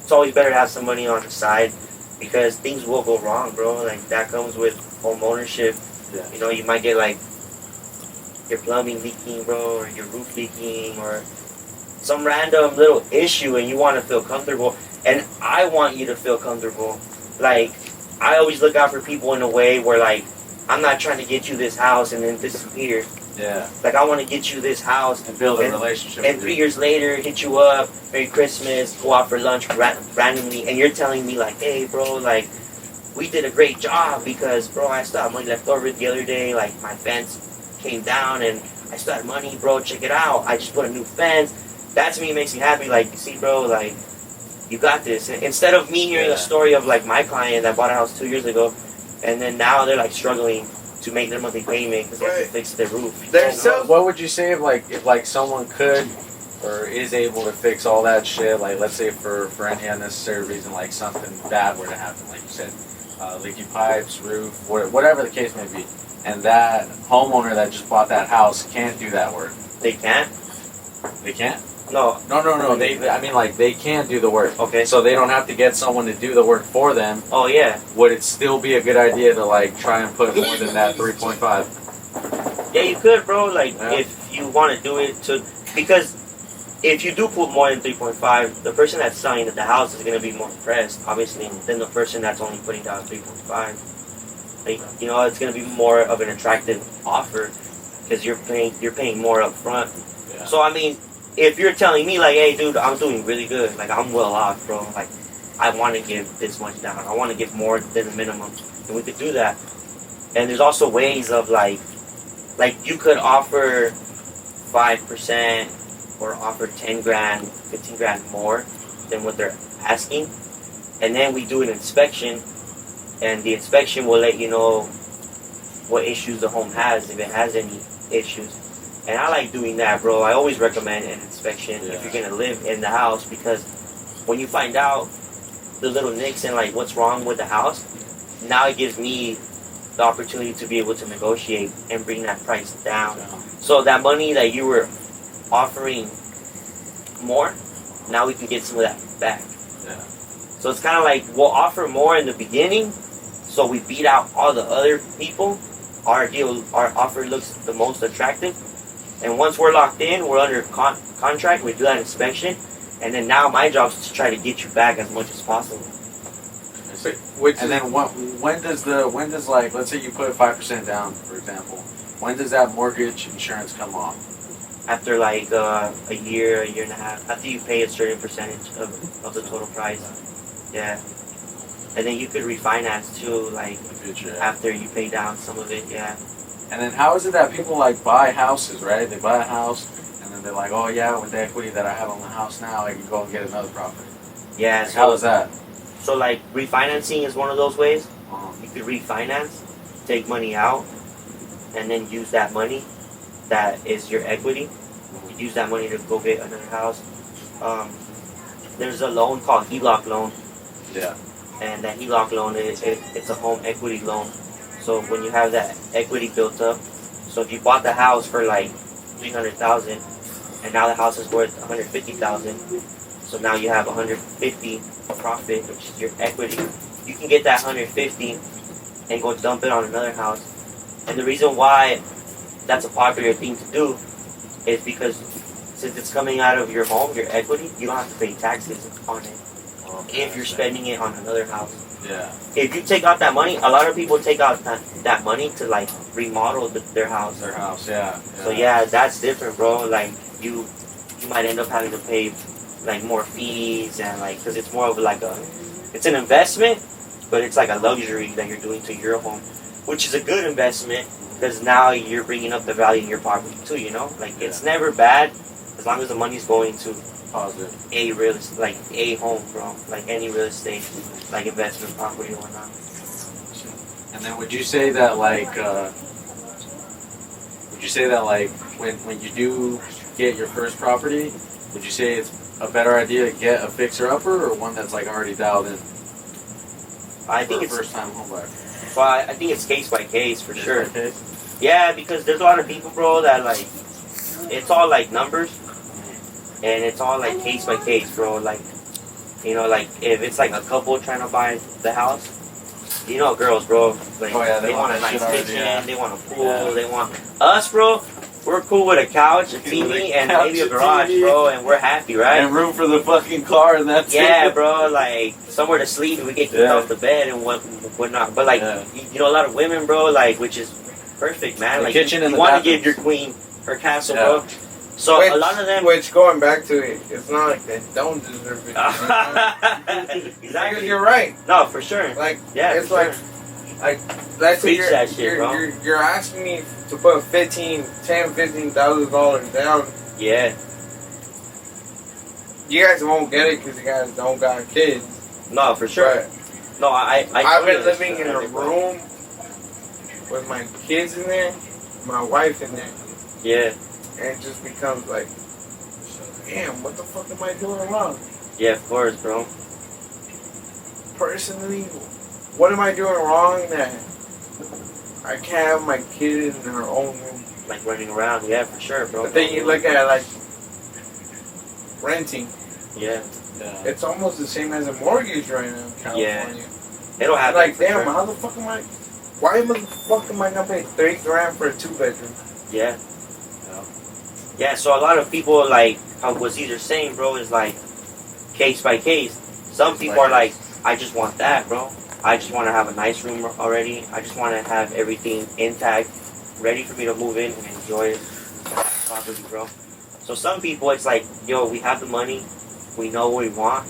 it's always better to have some money on the side because things will go wrong, bro. Like that comes with home ownership. Yeah. You know, you might get like your plumbing leaking, bro, or your roof leaking, or some random little issue, and you want to feel comfortable. And I want you to feel comfortable. Like, I always look out for people in a way where, like, I'm not trying to get you this house and then disappear. Yeah. Like, I want to get you this house And build a relationship. and with 3 you. years later, hit you up, Merry Christmas, go out for lunch randomly, and you're telling me, like, hey, bro, like, we did a great job because, bro, I still have money left over the other day. Like, my fence came down and I still had money, bro, check it out. I just put a new fence. That to me makes me happy. Like, see, bro, like, you got this. Instead of me hearing Yeah. a story of, like, my client that bought a house 2 years ago, and then now they're, like, struggling to make their monthly payment because they have to Right. fix their roof. There's You so- know? What would you say if like someone could or is able to fix all that shit? Like, let's say for any unnecessary reason, like something bad were to happen, like you said, leaky pipes, roof, whatever the case may be, and that homeowner that just bought that house can't do that work. They can't? They can't. No. No. I mean, like they can do the work. Okay. So they don't have to get someone to do the work for them. Oh, yeah. Would it still be a good idea to like try and put more than that 3.5? Yeah, you could, bro. Like, Yeah. if you want to do it to... Because if you do put more than 3.5, the person that's selling the house is going to be more impressed, obviously, than the person that's only putting down 3.5. Like, you know, it's going to be more of an attractive offer because you're paying more up front. Yeah. So, I mean, if you're telling me, like, hey, dude, I'm doing really good. Like, I'm well off, bro. Like, I want to give this much down. I want to give more than the minimum. And we could do that. And there's also ways of, like you could offer 5% or offer 10 grand, 15 grand more than what they're asking. And then we do an inspection, and the inspection will let you know what issues the home has, if it has any issues. And I like doing that, bro. I always recommend an inspection if you're going to live in the house, because when you find out the little nicks and like what's wrong with the house, now it gives me the opportunity to be able to negotiate and bring that price down. So that money that you were offering more, now we can get some of that back. Yeah. So it's kind of like we'll offer more in the beginning, so we beat out all the other people. Our offer looks the most attractive, and once we're locked in, we're under contract. We do that inspection, and then now my job is to try to get you back as much as possible. And then when does like, let's say you put 5% down, for example, when does that mortgage insurance come off? After like a year and a half, after you pay a certain percentage of the total price. Yeah. And then you could refinance too, like In the future. after you pay down some of it, yeah. And then how is it that people like buy houses, right? They buy a house and then they're like, oh yeah, with the equity that I have on the house now, I can go and get another property. Yeah, Like, how is that? So like refinancing is one of those ways. Uh-huh. You could refinance, take money out, and then use that money that is your equity. Use that money to go get another house. There's a loan called HELOC loan, Yeah. and that HELOC loan it's a home equity loan. So when you have that equity built up, so if you bought the house for like $300,000, and now the house is worth $150,000, so now you have $150 profit, which is your equity. You can get that $150 and go dump it on another house. And the reason why that's a popular thing to do is because since it's coming out of your home, your equity, you don't have to pay taxes on it if you're spending it on another house. Yeah. If you take out that money, a lot of people take out that money to like remodel their house. Their house, yeah. So yeah, that's different, bro. Like you might end up having to pay like more fees and like because it's more of like it's an investment, but it's like a luxury that you're doing to your home, which is a good investment because now you're bringing up the value of your property too. You know, like it's never bad as long as the money's going to Positive. a home, bro. Like any real estate, like investment property or whatnot. And then would you say that when you do get your first property, would you say it's a better idea to get a fixer-upper or one that's like already dialed in I for think a it's first-time home buyer? well, I think it's case by case for sure. Okay. Yeah, because there's a lot of people, bro, that like it's all like numbers, and it's all like case by case, bro. Like You know, like if it's like a couple trying to buy the house, you know, girls, bro, like Oh, yeah, they they want a want that nice shit already, kitchen, yeah. they want a pool, Yeah. they want us, bro. We're cool with a couch, a Cool with TV, a and couch, maybe a a garage, TV. bro, and we're happy, right? And room for the fucking car, and that's Yeah, it. bro, like somewhere to sleep and we get kicked Yeah. off the bed and whatnot. But like, Yeah. you know, a lot of women, bro, like, which is perfect, man. The Like, kitchen you and the want to bathrooms. give your queen her castle, Yeah. bro. So a lot of them. Which going back to it, it's not like they don't deserve it. Because Exactly. you're right. No, for sure. Like Yeah, it's for like sure. let's say Preach that shit, bro. you're asking me to put $15,000 down. Yeah. You guys won't get it because you guys don't got kids. No, for sure. But No, I I've totally been living in a understand, bro. room with my kids in there, my wife in there, Yeah. and it just becomes like, damn, what the fuck am I doing wrong? Yeah, of course, bro. Personally, what am I doing wrong that I can't have my kid in her own room? Like running around. Yeah, for sure, bro. But then you look at like renting. Yeah. Yeah. It's almost the same as a mortgage right now in California. It'll happen. Like, for damn, sure. how the fuck am I? Why the fuck am I gonna pay $3,000 for a 2-bedroom? Yeah. Yeah, so a lot of people, like, how what Caesar's saying, bro, is like case by case. Some Case people by are like, I just want that, bro. I just want to have a nice room already. I just want to have everything intact, ready for me to move in and enjoy it. Property, bro. So some people, it's like, yo, we have the money. We know what we want.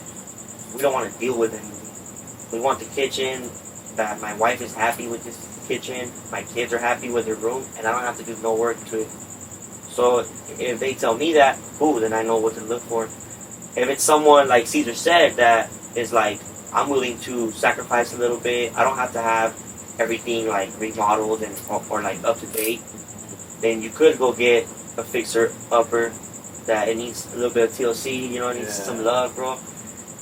We don't want to deal with anything. We want the kitchen, that my wife is happy with this kitchen. My kids are happy with their room, and I don't have to do no work to it. So if they tell me that, cool, then I know what to look for. If it's someone like Caesar said that is like, I'm willing to sacrifice a little bit, I don't have to have everything like remodeled and or like up to date, then you could go get a fixer upper that it needs a little bit of TLC, you know, it needs Yeah. some love, bro.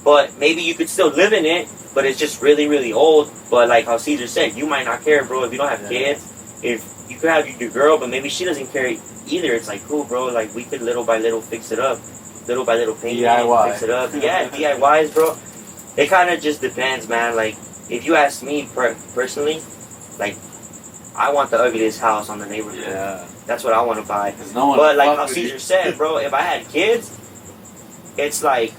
But maybe you could still live in it, but it's just really, really old. But like how Caesar said, you might not care, bro, if you don't have Yeah. kids. If you could have your girl, but maybe she doesn't care either. It's like, cool, bro, like we could little by little fix it up. Little by little paint it, DIY. fix it up. Yeah, DIYs, bro. It kind of just depends, man. Like, if you ask me personally, like, I want the ugliest house on the neighborhood. Yeah. That's what I want to buy. Because no one. But like fuck how with Caesar you. said, bro, if I had kids, it's like,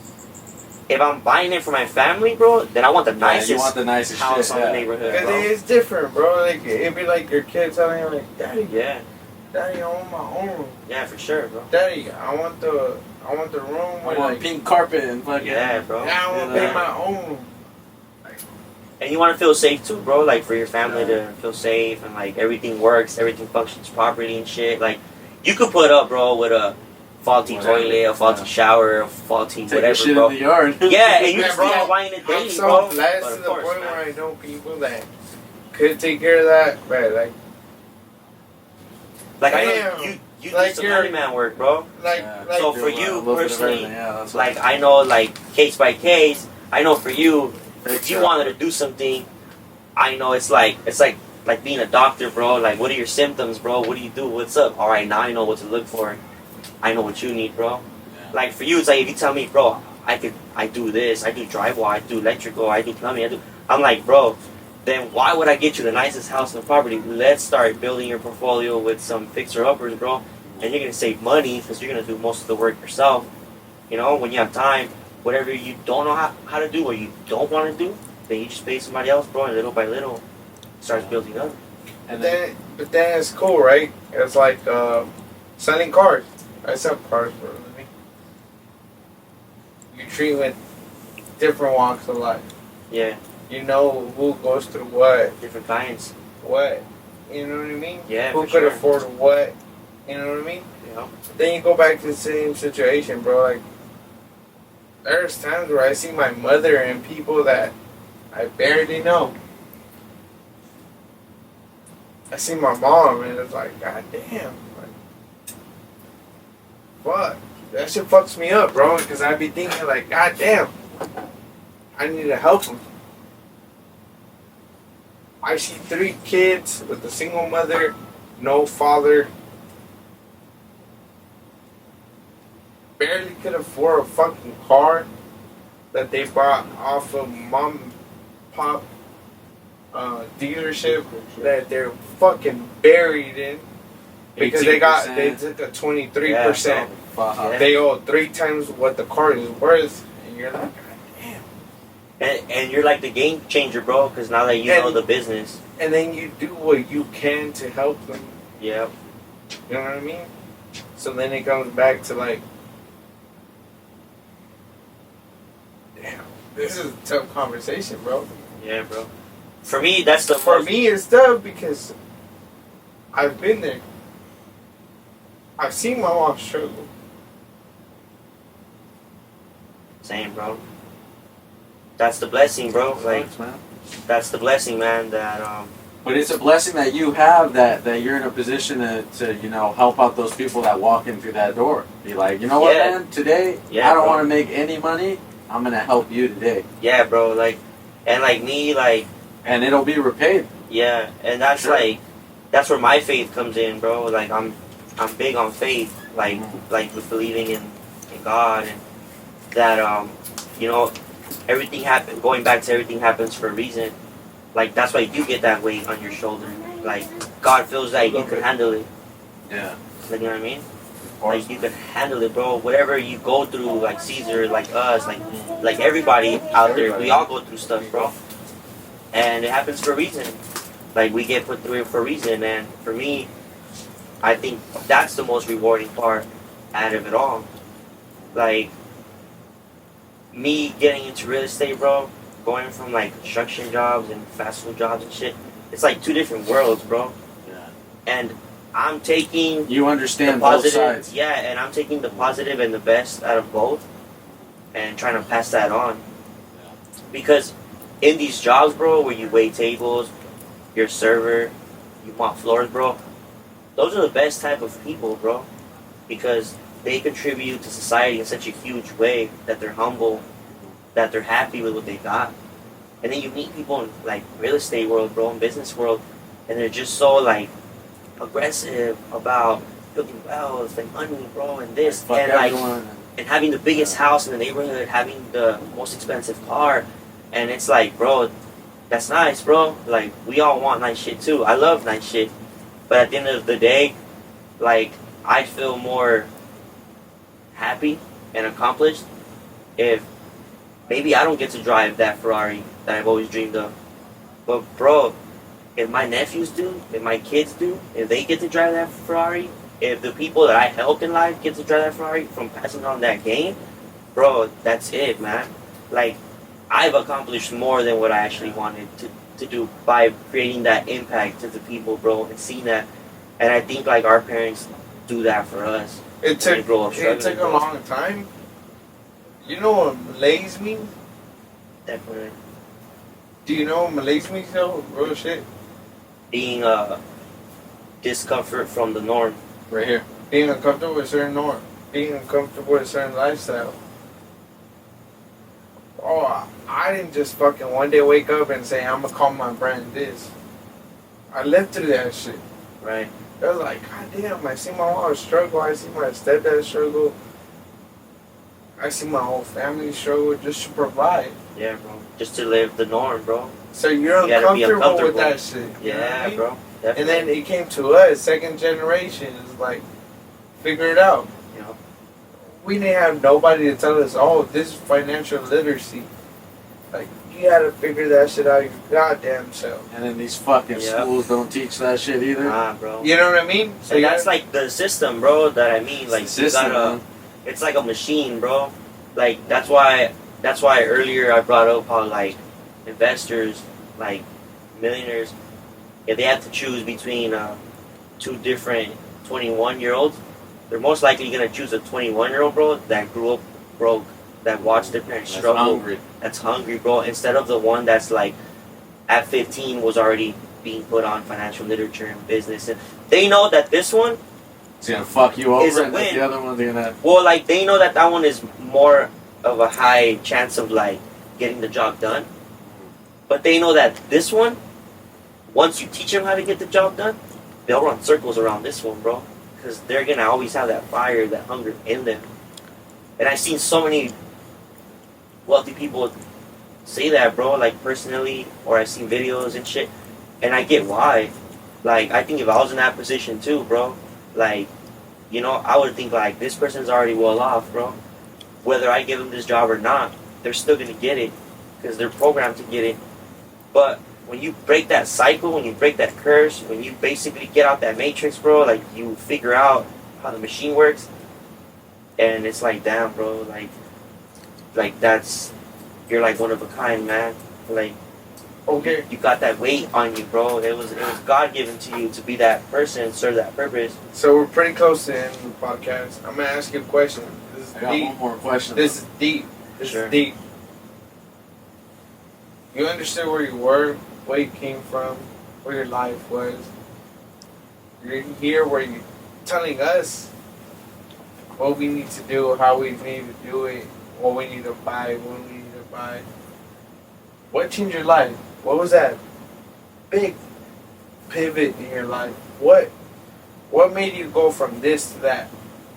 if I'm buying it for my family, bro, then I want the Yeah, nicest you want the nicest house shit, on yeah. the neighborhood, Because bro. it's different, bro. Like, it'd be like your kid telling you, like, Daddy, Yeah, Daddy, I want my own room. yeah, for sure, bro. Daddy, I want the room I with, want like, pink carpet and fucking. Yeah, bro. yeah, I want to Yeah. pay my own room. And you want to feel safe too, bro. Like for your family to feel safe and like everything works, everything functions properly and shit. Like you could put up, bro, with a faulty Whatever. toilet, a faulty Yeah. shower, a faulty Take whatever, your shit bro. in the yard. Yeah, and you Yeah, just bro. DIYing it I'm daily, so bro. blessed But to of the course, point man. where I know people that could take care of that, but Like I know Damn. you Like do some you're- handyman work, bro. Yeah. So Do for a you little bit of personally, everything, yeah, that's Like I know, like case by case. I know for you, if you Yeah. wanted to do something, I know it's like being a doctor, bro. Like what are your symptoms, bro? What do you do? What's up? All right, now I know what to look for. I know what you need, bro. Yeah. Like for you, it's like if you tell me, bro, I do this, I do drywall, I do electrical, I do plumbing, I'm like, bro, then why would I get you the nicest house on the property? Let's start building your portfolio with some fixer-uppers, bro. And you're gonna save money because you're gonna do most of the work yourself. You know, when you have time, whatever you don't know how to do or you don't want to do, then you just pay somebody else, bro, and little by little, it starts building up. And then, but then it's cool, right? It's like selling cars. I sell cars for a living. You treat with different walks of life. Yeah, You know who goes through what, different kinds. you know what I mean? Yeah, Who for could sure. afford what, you know what I mean? You know? Then you go back to the same situation, bro. Like, there's times where I see my mother and people that I barely know. I see my mom and it's like, god damn. Like, fuck. That shit fucks me up, bro. Because I be thinking, like, god damn. I need to help them. I see 3 kids with a single mother, no father. Barely could afford a fucking car. that they bought off of mom and pop dealership that they're fucking buried in because they 18%. took a 23%. Yeah. They owe 3 times what the car is worth, and you're like, And you're like the game changer, bro, because now that you know And- the business. and then you do what you can to help them. Yeah. You know what I mean? So then it comes back to like, damn, this is a tough conversation, bro. Yeah, bro. For me, that's the For most- me, it's tough because I've been there. I've seen my mom struggle. Same, bro. That's the blessing, bro. Like, Thanks, man. that's the blessing, man, that, But it's a blessing that you have that you're in a position to help out those people that walk in through that door. Be like, you know what, Yeah. man? Today, Yeah, I don't bro. want to make any money. I'm gonna help you today, yeah, bro, like, and like me, like, and it'll be repaid. yeah, and that's Sure. like, that's where my faith comes in, bro. Like, I'm big on faith, like, like with believing in God and that, everything happen. Going back to everything happens for a reason. Like, that's why you get that weight on your shoulder. Like, God feels like you can handle it. Yeah. Like, you know what I mean? Of course. Like, you can handle it, bro. Whatever you go through, like Caesar, like us, like everybody out there, we all go through stuff, bro. And it happens for a reason. Like, we get put through it for a reason. And for me, I think that's the most rewarding part out of it all. Like, me getting into real estate, bro, going from like construction jobs and fast food jobs and shit, it's like 2 different worlds, bro. Yeah. And I'm taking You the understand both positive, sides. yeah, and I'm taking the positive and the best out of both, and trying to pass that on. Because in these jobs, bro, where you wait tables, you're a server, you mop floors, bro, those are the best type of people, bro, because they contribute to society in such a huge way that they're humble, that they're happy with what they got. And then you meet people in like real estate world, bro, in business world, and they're just so like aggressive about building wealth and money, bro, and this Fuck and like everyone. and having the biggest house in the neighborhood, having the most expensive car, and it's like, bro, that's nice, bro. Like, we all want nice shit too. I love nice shit, but at the end of the day, like, I feel more happy and accomplished if maybe I don't get to drive that Ferrari that I've always dreamed of, but bro, if my nephews do, if my kids do, if they get to drive that Ferrari, if the people that I helped in life get to drive that Ferrari from passing on that game, bro, that's it, man. Like, I've accomplished more than what I actually wanted to do by creating that impact to the people, bro, and seeing that. And I think, like, our parents do that for us. It They grow up took a struggling, long time. You know what malaise means? Definitely. Do you know what malaise means though? Real shit. Being discomfort from the norm. Right here. Being uncomfortable with a certain norm. Being uncomfortable with a certain lifestyle. Oh, I didn't just fucking one day wake up and say, I'm gonna call my brand this. I lived through that shit. Right. I was like, God damn, I see my mom struggle, I see my stepdad struggle. I see my whole family struggle just to provide. Yeah, bro. Just to live the norm, bro. So you're You gotta be uncomfortable with uncomfortable. that shit. you know what I Yeah, mean? bro. Definitely. And then it came to us, second generation, is like, figure it out. You know? We didn't have nobody to tell us, oh, this is financial literacy. Like, you gotta figure that shit out your goddamn self. And then these fucking Yeah. schools don't teach that shit either. Nah, bro. You know what I mean? So And you that's gotta- like the system, bro, that I mean. Like, It's the system, you gotta, man. it's like a machine, bro. Like, that's why earlier I brought up how, like, investors, like, millionaires, if they have to choose between 2 different 21-year-olds, they're most likely going to choose a 21-year-old, bro, that grew up broke, that watched their parents That's struggle, hungry. that's hungry, bro, instead of the one that's, like, at 15 was already being put on financial literature and business. And they know that this one, It's gonna fuck you Is over, a and then win. the other one's gonna. well, like, they know that that one is more of a high chance of, like, getting the job done. But they know that this one, once you teach them how to get the job done, they'll run circles around this one, bro. Because they're going to always have that fire, that hunger in them. And I've seen so many wealthy people say that, bro. Like personally, or I've seen videos and shit, and I get why. Like I think if I was in that position too, bro, like, you know, I would think like this person's already well off, bro. Whether I give them this job or not, they're still gonna get it because they're programmed to get it. But when you break that cycle, when you break that curse, when you basically get out that matrix, bro, like you figure out how the machine works, and it's like, damn, bro, like that's, you're like one of a kind, man. Like, Okay. you got that weight on you, bro. It was God given to you to be that person, serve that purpose. So we're pretty close to the end of the podcast. I'm gonna ask you a question. This is I got deep. one more question. This is deep. This Sure. is deep. You understood where you were, where you came from, where your life was. You're here where you're telling us what we need to do, how we need to do it, what we need to buy, when we need to buy. What changed your life? What was that big pivot in your life? What made you go from this to that?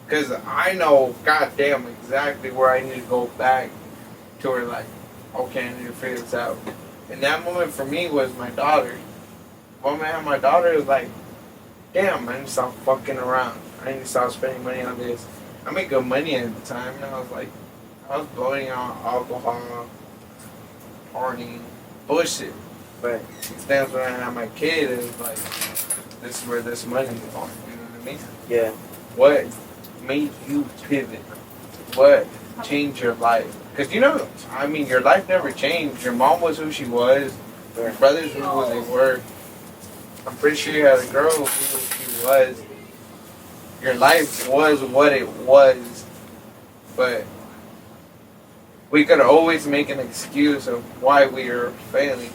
Because I know, goddamn, exactly where I need to go back to where, like, okay, I need to figure this out. And that moment for me was my daughter. The moment I had my daughter, it was like, damn, I need to stop fucking around. I need to stop spending money on this. I made good money at the time, and I was like, I was blowing on alcohol, partying, bullshit. But then when I had my kid, it was like, this is where this money is going. You know what I mean? Yeah. What made you pivot? What changed your life? Because, you know, I mean, your life never changed. Your mom was who she was. Your brothers were who they were. I'm pretty sure you had a girl who she was. Your life was what it was. But we could always make an excuse of why we are failing.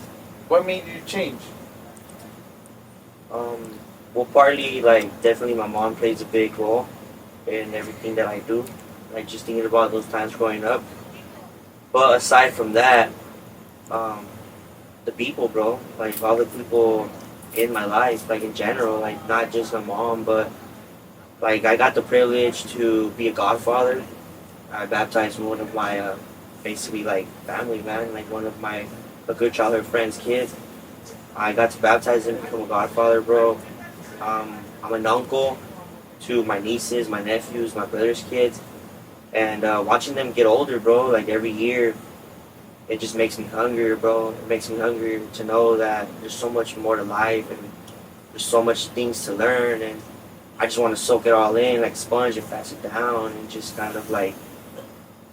What made you change? Well, partly, like, definitely my mom plays a big role in everything that I do. Like, just thinking about those times growing up. But aside from that, the people, bro, like, all the people in my life, like, in general, like, not just my mom, but, like, I got the privilege to be a godfather. I baptized one of my, basically, like, family, man, like, one of my, a good childhood friend's kids. I got to baptize him, become a godfather, bro. I'm an uncle to my nieces, my nephews, my brother's kids. And watching them get older, bro, like every year, it just makes me hungrier, bro. It makes me hungrier to know that there's so much more to life and there's so much things to learn. And I just want to soak it all in like a sponge and pass it down and just kind of like,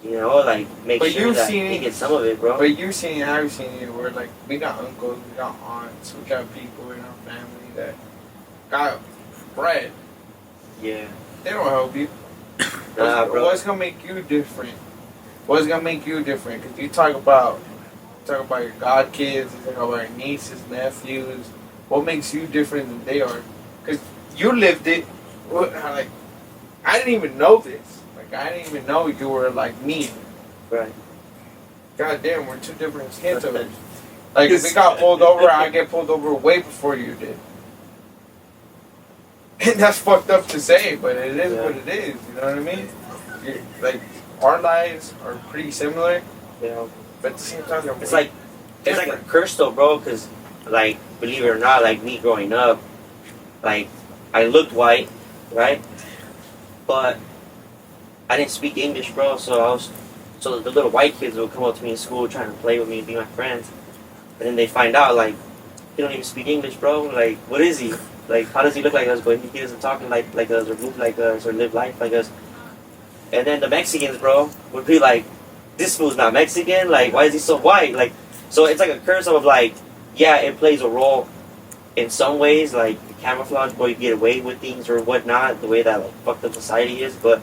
you know, like make But sure you've that seen we it- get some of it, bro. But you've seen it, I've seen it, where, like, we got uncles, we got aunts, we got people in our family that got bread. Yeah. They don't help you. Nah, bro. What's gonna make you different? What's gonna make you different? Because you talk about your god kids, you talk about your nieces, nephews. What makes you different than they are? Because you lived it. Like, I didn't even know this. Like, I didn't even know you were like me. Right. God damn, we're two different skin tones. Like, if we got pulled over, I get pulled over way before you did. And that's fucked up to say, but it is what it is. You know what I mean? Like, our lives are pretty similar, You know, but at the same time, they're it's like a curse though, bro. Because like, believe it or not, like me growing up, like I looked white, right? But I didn't speak English, bro. So the little white kids would come up to me in school trying to play with me and be my friends, and then they find out like he don't even speak English, bro. Like, what is he? Like, how does he look like us? But he doesn't talk like us or move like us or live life like us. And then the Mexicans, bro, would be like, this fool's not Mexican. Like, why is he so white? Like, so it's like a curse of like, yeah, it plays a role in some ways, like the camouflage, boy, you get away with things or whatnot, the way that like fucked up society is. But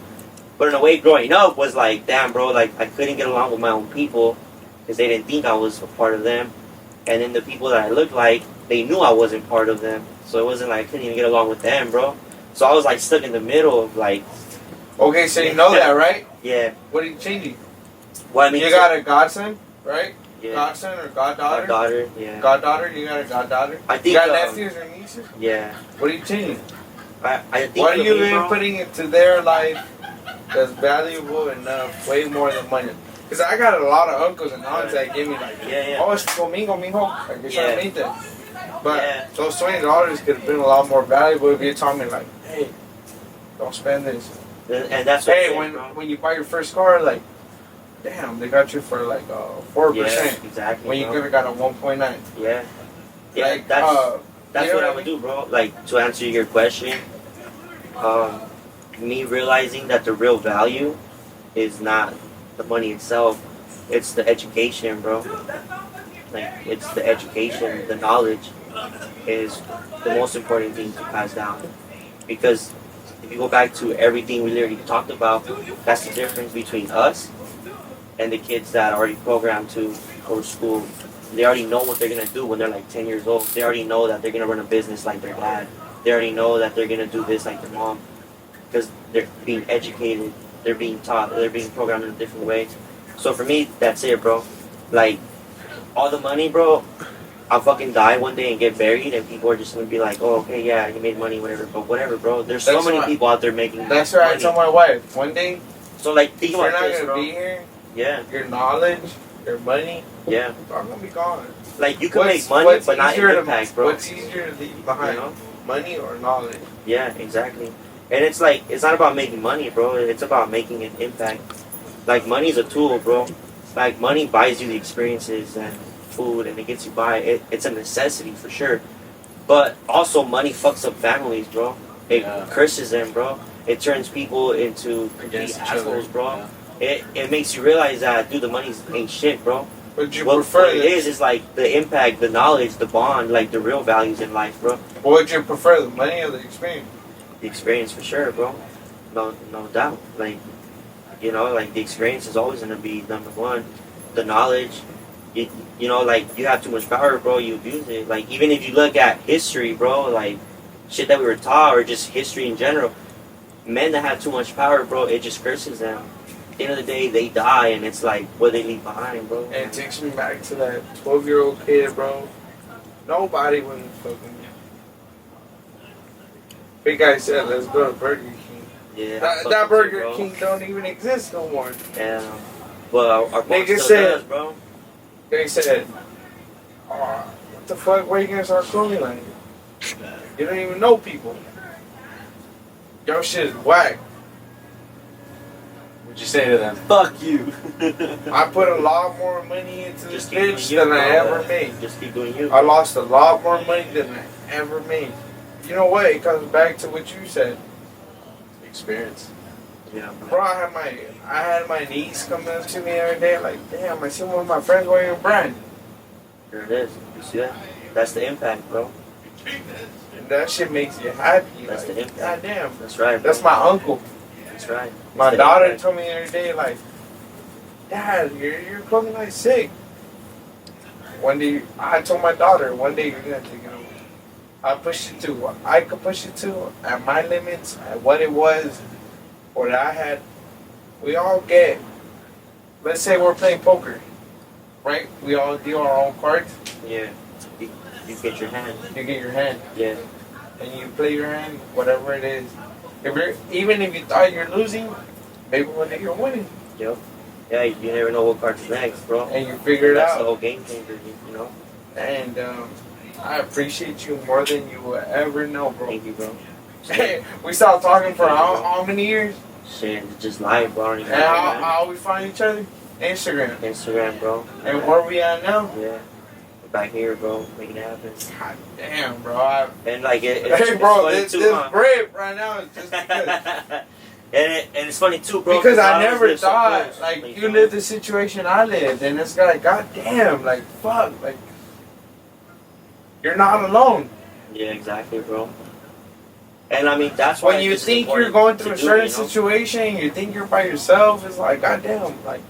in a way, growing up was like, damn, bro, like I couldn't get along with my own people because they didn't think I was a part of them. And then the people that I looked like, they knew I wasn't part of them. So it wasn't like I couldn't even get along with them, bro. So I was like stuck in the middle of like. Okay, so you know that, right? Yeah. What are you changing? Well, I mean, You got a godson, right? yeah, Godson or goddaughter? daughter, yeah. Goddaughter? You got a goddaughter? I think, You got nephews or nieces? Yeah. What are you changing? I think What are for you me, bro, inputting into their life that's valuable enough, way more than money. Cause I got a lot of uncles and aunts that give me like, Yeah. oh, it's conmigo, mijo. Like, it's Yeah. yeah. But Yeah. those $20 could have been a lot more valuable if you told me like, hey, don't spend this. And that's what Hey, I'm saying, bro. when you buy your first car, like, damn, they got you for like 4%. Yeah, exactly. When you bro. could have got a 1.9. Yeah. Yeah, Like, that's you know what I what I would do, bro. Like, to answer your question, me realizing that the real value is not the money itself, it's the education, bro. Like, it's the education, the knowledge is the most important thing to pass down. Because if you go back to everything we literally talked about, that's the difference between us and the kids that are already programmed to go to school. They already know what they're gonna do when they're like 10 years old. They already know that they're gonna run a business like their dad. They already know that they're gonna do this like their mom. Because they're being educated, they're being taught, they're being programmed in a different way. So for me, that's it, bro. Like, all the money, bro, I'll fucking die one day and get buried, and people are just gonna be like, oh, okay, yeah, you made money, whatever. But whatever, bro. There's so That's many why- people out there making That's what I money. told my wife. One day, So, like, think you're about not this, going to bro. be here. Yeah, Your knowledge, your money, yeah. are going to be gone. Like, you can make money, but not easier impact, bro. What's easier to leave behind? You know? Money or knowledge? Yeah, exactly. And it's like, it's not about making money, bro. It's about making an impact. Like, money's a tool, bro. Like, money buys you the experiences and food, and it gets you by. It's a necessity for sure. But also, money fucks up families, bro. It curses them, bro. It turns people into complete Against each other. assholes, bro. Yeah. It makes you realize that, dude, the money ain't shit, bro. Would you What prefer it is like the impact, the knowledge, the bond, like the real values in life, bro. Would you prefer the money or the experience? The experience for sure, bro. No doubt. Like, you know, like the experience is always gonna be number one. The knowledge, you know, like you have too much power, bro. You abuse it. Like even if you look at history, bro, like shit that we were taught or just history in general, men that have too much power, bro, it just curses them. At the end of the day, they die, and it's like what they leave behind, bro. And it takes me back to that 12-year-old kid, bro. Nobody wouldn't fucking. Big guy said, let's go to Burger King. Yeah, That fuck with you, Burger bro. King don't even exist no more. Yeah. Well, our boss Nigga still said- does, bro. They said, oh, what the fuck, where you gonna start clothing line? You don't even know people. Your shit is whack. What'd you say to them? Fuck you. I put a lot more money into this Just keep doing bitch you, than I bro. ever made. Just keep doing you. I lost a lot more money than I ever made. You know what? It comes back to what you said. Experience. Yeah, Bro, I had my niece come up to me the other day, like, damn, I see one of my friends wearing a brand. There it is. You see that? That's the impact, bro. And that shit makes you happy. That's like, the impact. goddamn. That's right. Bro. That's my uncle. That's right. My That's the daughter impact. told me the other day, like, Dad, your clothing line's sick. One day, I told my daughter, one day you're gonna take it over. I pushed it to what I could push it to at my limits, at what it was, or that I had. We all get. Let's say we're playing poker, right? We all deal our own cards. Yeah. You get your hand. You get your hand, Yeah. and you play your hand, whatever it is. Even if you thought you're losing, maybe one day you're winning, Yep. Yeah, you never know what card's next, bro. and you figure it That's out. the whole game changer, you know? And I appreciate you more than you will ever know, bro. Thank you, bro. Hey, we stopped talking for how many years? Shit, just live, bro. I don't even And know, how, man. how we find each other? Instagram. Instagram, bro. And where we at now? Yeah. We're back here, bro. Making it happen. God damn, bro. And like, it's Hey, bro, funny this too, huh? break right now is just because. And it's funny too, bro. Because I always never live so thought, close. like, you lived the situation I lived, and it's like, goddamn, like, fuck, like, you're not alone. Yeah, exactly, bro. And I mean, that's why When you it's think you're important going to through a do, certain you know? situation, you think you're by yourself, it's like, goddamn, like,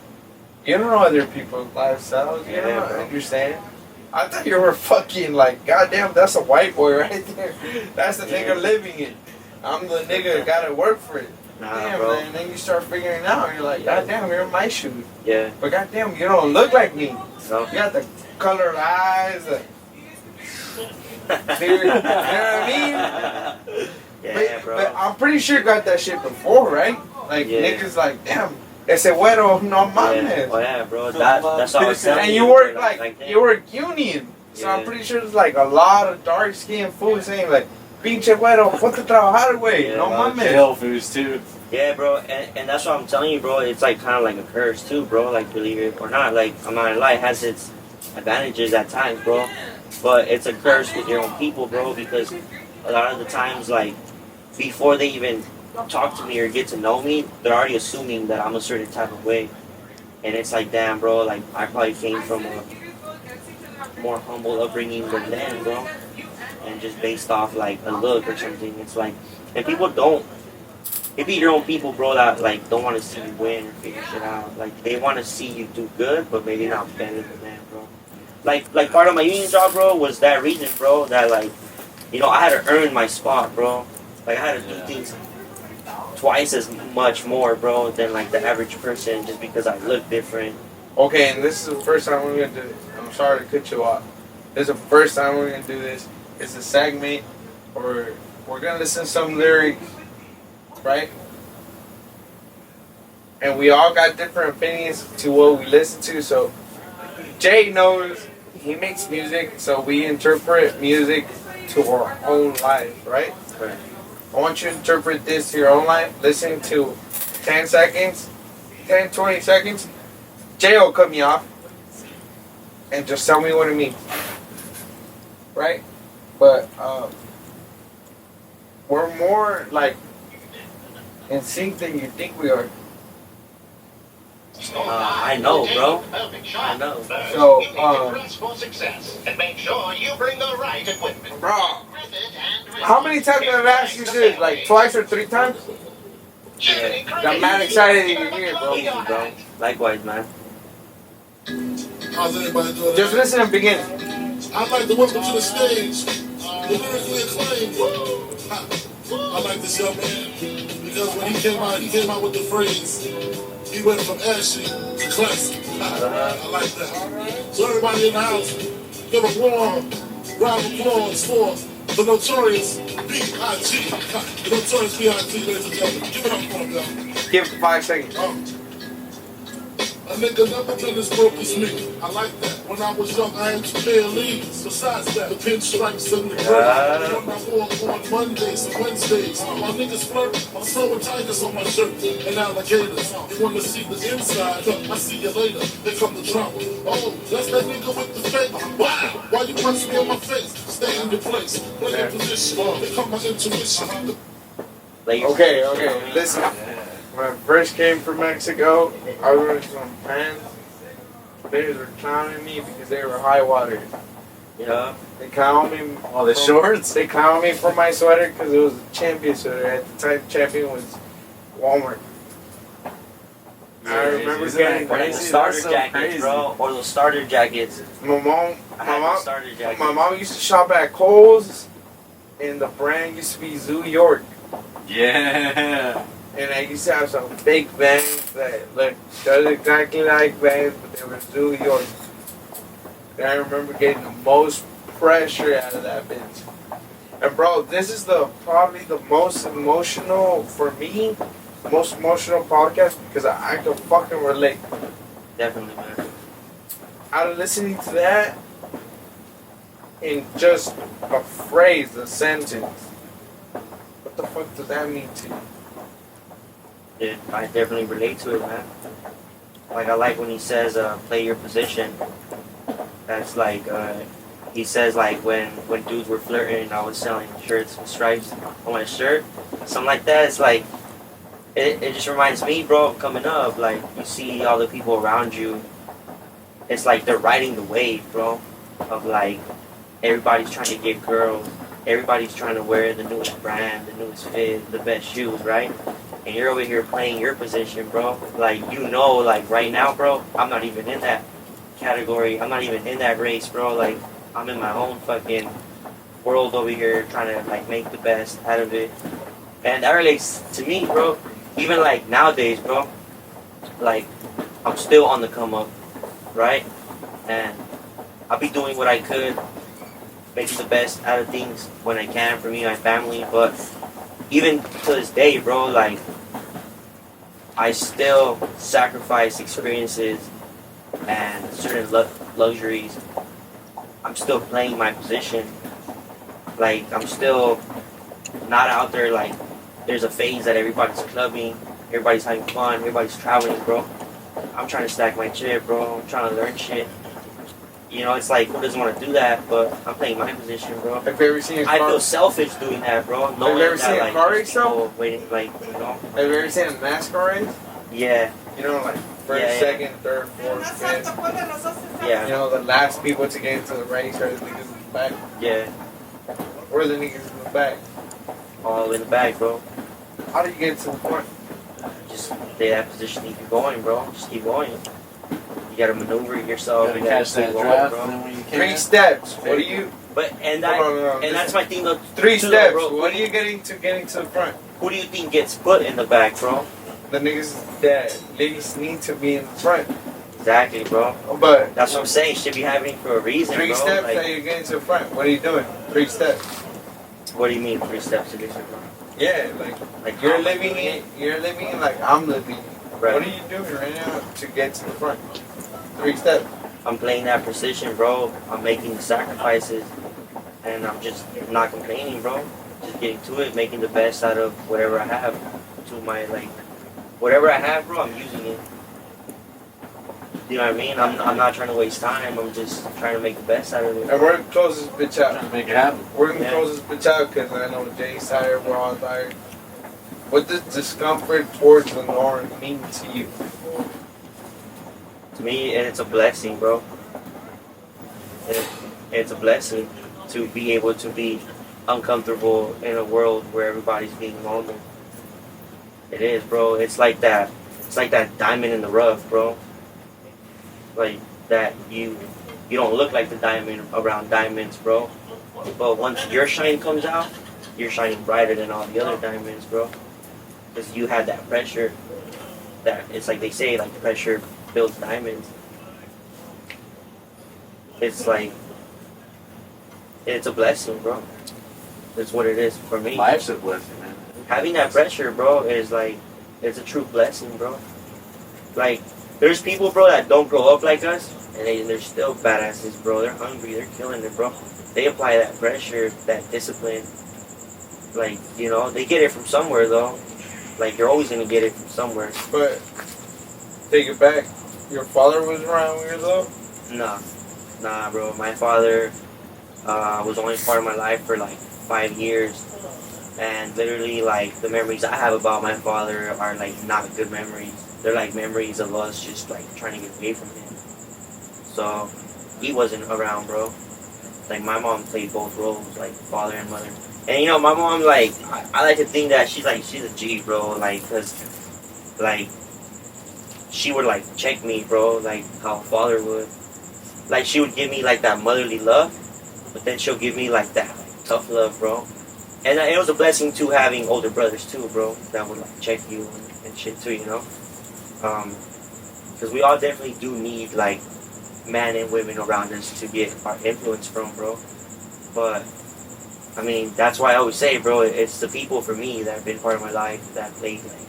you don't know other people's lifestyles, you Yeah, don't bro. understand. I thought you were fucking like, goddamn, that's a white boy right there. That's the Yeah. nigga living it. I'm the nigga that gotta work for it. Nah, Damn, bro. man. And then you start figuring out, you're like, Yeah. goddamn, you're in my shoes. Yeah. But goddamn, you don't look like me. No. You got the colored eyes, the clear, you know what I mean? Yeah, but, bro. but I'm pretty sure you got that shit before, right? Like Yeah. niggas like, damn, ese güero, no Yeah. mames. Oh yeah, bro. That's all I was telling And you work that. like you work union, so I'm Yeah. pretty sure there's like a lot of dark skinned fools saying like, pinche güero, ponte a trabajar, güey, Yeah, no A lot of mames. jail foods too. Yeah, bro, and that's what I'm telling you, bro. It's like kind of like a curse too, bro. Like believe it or not, like I'm not gonna lie, it has its advantages at times, bro. But it's a curse with your own people, bro, because a lot of the times, like before they even talk to me or get to know me, they're already assuming that I'm a certain type of way, and it's like, damn, bro. Like I probably came from a more humble upbringing than them, bro, and just based off like a look or something. It's like, and people don't. It be your own people, bro, that like don't want to see you win or figure shit out. Like they want to see you do good, but maybe not better than them, bro. Like part of my union job, bro, was that reason, bro. That like, you know, I had to earn my spot, bro. Like I had to do things twice as much more, bro, than like the average person, just because I look different. Okay, and this is the first time we're gonna do this. I'm sorry to cut you off. This is the first time we're gonna do this. It's a segment where we're gonna listen to some lyrics, right? And we all got different opinions to what we listen to. So Jay knows he makes music, so we interpret music to our own life, right? Right. I want you to interpret this to your own life. Listen to 10 seconds, 10, 20 seconds. Jay will cut me off and just tell me what it means. Right? But we're more like in sync than you think we are. I know, bro. I know. So, for success and make sure you bring the right equipment. bro, how many times have I asked you this? Like twice or three times? I'm mad excited that you're here, bro. Easy, bro. Likewise, man. How's everybody doing? Just listen to the beginning. I'd like to welcome to the stage the lyrically acclaimed. I like this young man because when he came out with the phrase, he went from ashy to classic. I like that. So everybody in the house, give a warm round of applause for the notorious B.I.G. The notorious B.I.G., ladies and gentlemen. Give it up for him, y'all. Give it 5 seconds. A nigga never been as broke as me. I like that. When I was young, I had to pay leaves. Besides that, the pinstripes and the gray. When I wore on Mondays and Wednesdays, my niggas flirt. I'm throwing tigers on my shirt and alligators. You wanna see the inside? I see you later. Here come the drama. Oh, that's that nigga with the fake. Wow, why you punch me in my face? Stay in your place. Play your position. Here come my intuition. Okay, listen. When I first came from Mexico, I was wearing some pants. They were clowning me because they were high water. Yeah. They clowned me. All the shorts. They clowned me for my sweater because it was a Champion sweater. At the time, Champion was Walmart. I remember Isn't that getting Or like the crazy? starter That's so jackets, crazy. bro. Or those starter jackets. my mom. I had the starter jackets. My mom used to shop at Kohl's, and the brand used to be Zoo York. Yeah. And I used to have some fake Vans that looked just exactly like Vans, but they were New York. And I remember getting the most pressure out of that bitch. And bro, this is probably the most emotional for me, most emotional podcast because I can fucking relate. Definitely, man. Out of listening to that, in just a phrase, a sentence, what the fuck does that mean to you? Dude, I definitely relate to it, man. Like, I like when he says, play your position. That's like, he says, like, when dudes were flirting, I was selling shirts and stripes on my shirt. Something like that. It's like, it just reminds me, bro, of coming up. Like, you see all the people around you. It's like they're riding the wave, bro. Of, like, everybody's trying to get girls. Everybody's trying to wear the newest brand, the newest fit, the best shoes, right? And you're over here playing your position, bro. Like, you know, like, right now, bro, I'm not even in that category. I'm not even in that race, bro. Like, I'm in my own fucking world over here trying to, like, make the best out of it. And that relates to me, bro. Even, like, nowadays, bro, like, I'm still on the come up, right? And I'll be doing what I could, making the best out of things when I can for me and my family. But even to this day, bro, like, I still sacrifice experiences and certain luxuries. I'm still playing my position. Like, I'm still not out there like there's a phase that everybody's clubbing, everybody's having fun, everybody's traveling, bro. I'm trying to stack my chip, bro. I'm trying to learn shit. You know, it's like, who doesn't want to do that? But I'm playing my position, bro. Have you ever seen a car? I feel selfish doing that, bro. Have you ever seen a car race though? Waiting, like, you know. Have you ever seen a NASCAR race? Yeah, You know, like first, Yeah, yeah. second, third, fourth, fifth. yeah, You know, the last people to get into the race are the niggas in the back. yeah. Where are the niggas in the back? All in the bag, bro. How do you get to the front? Just stay that position, keep going, bro. Just keep going. You gotta maneuver yourself. Gotta You gotta catch that keep going, draft, bro. and then when you 3 can, steps. What do you? But and No. that's my thing though. 3 too, steps. bro. What are you getting to the front? Who do you think gets put in the back, bro? The niggas that ladies need to be in the front. Exactly, bro. But That's what I'm saying. Should be happening for a reason, 3 bro. steps Like, that you're getting to the front. What are you doing? 3 steps. what do you mean 3 steps to get to the front? Yeah, like Like you're how am I living doing it. You're living it like I'm living it. Right. What are you doing right now to get to the front? 3 steps. I'm playing that position, bro. I'm making the sacrifices, and I'm just not complaining, bro. Just getting to it, making the best out of whatever I have. To my whatever I have, bro. I'm using it. You know what I mean? I'm not trying to waste time. I'm just trying to make the best out of it. And we're gonna close this bitch trying out. to make it happen. We're gonna Yeah. close this bitch out because I know Jay's tired. We're all tired. What does discomfort towards the norm mean to you? To me, and it's a blessing, bro. It's a blessing to be able to be uncomfortable in a world where everybody's being normal. It is, bro. It's like that. It's like that diamond in the rough, bro. Like that you don't look like the diamond around diamonds, bro. But once your shine comes out, you're shining brighter than all the other diamonds, bro. Because you had that pressure. That it's like they say, like pressure builds diamonds. It's like it's a blessing, bro. That's what it is for me. Life's a blessing, man. Having that pressure, bro, is like, it's a true blessing, bro. Like, there's people, bro, that don't grow up like us, and they're still badasses, bro. They're hungry, they're killing it, bro. They apply that pressure, that discipline. Like, you know, they get it from somewhere, though. Like, you're always gonna get it from somewhere. But take it back. Your father was around when you were little? Nah, bro. My father was only part of my life for like 5 years. And literally, like, the memories I have about my father are, like, not good memories. They're, like, memories of us just, like, trying to get away from him. So, he wasn't around, bro. Like, my mom played both roles, like, father and mother. And, you know, my mom, like, I like to think that she's a G, bro. Like, because, like, she would, like, check me, bro, like, how a father would. Like, she would give me, like, that motherly love. But then she'll give me, like, that tough love, bro. And it was a blessing too having older brothers too, bro, that would like check you and shit too, you know. Because we all definitely do need like men and women around us to get our influence from, bro. But I mean, that's why I always say, bro, it's the people for me that have been part of my life that played like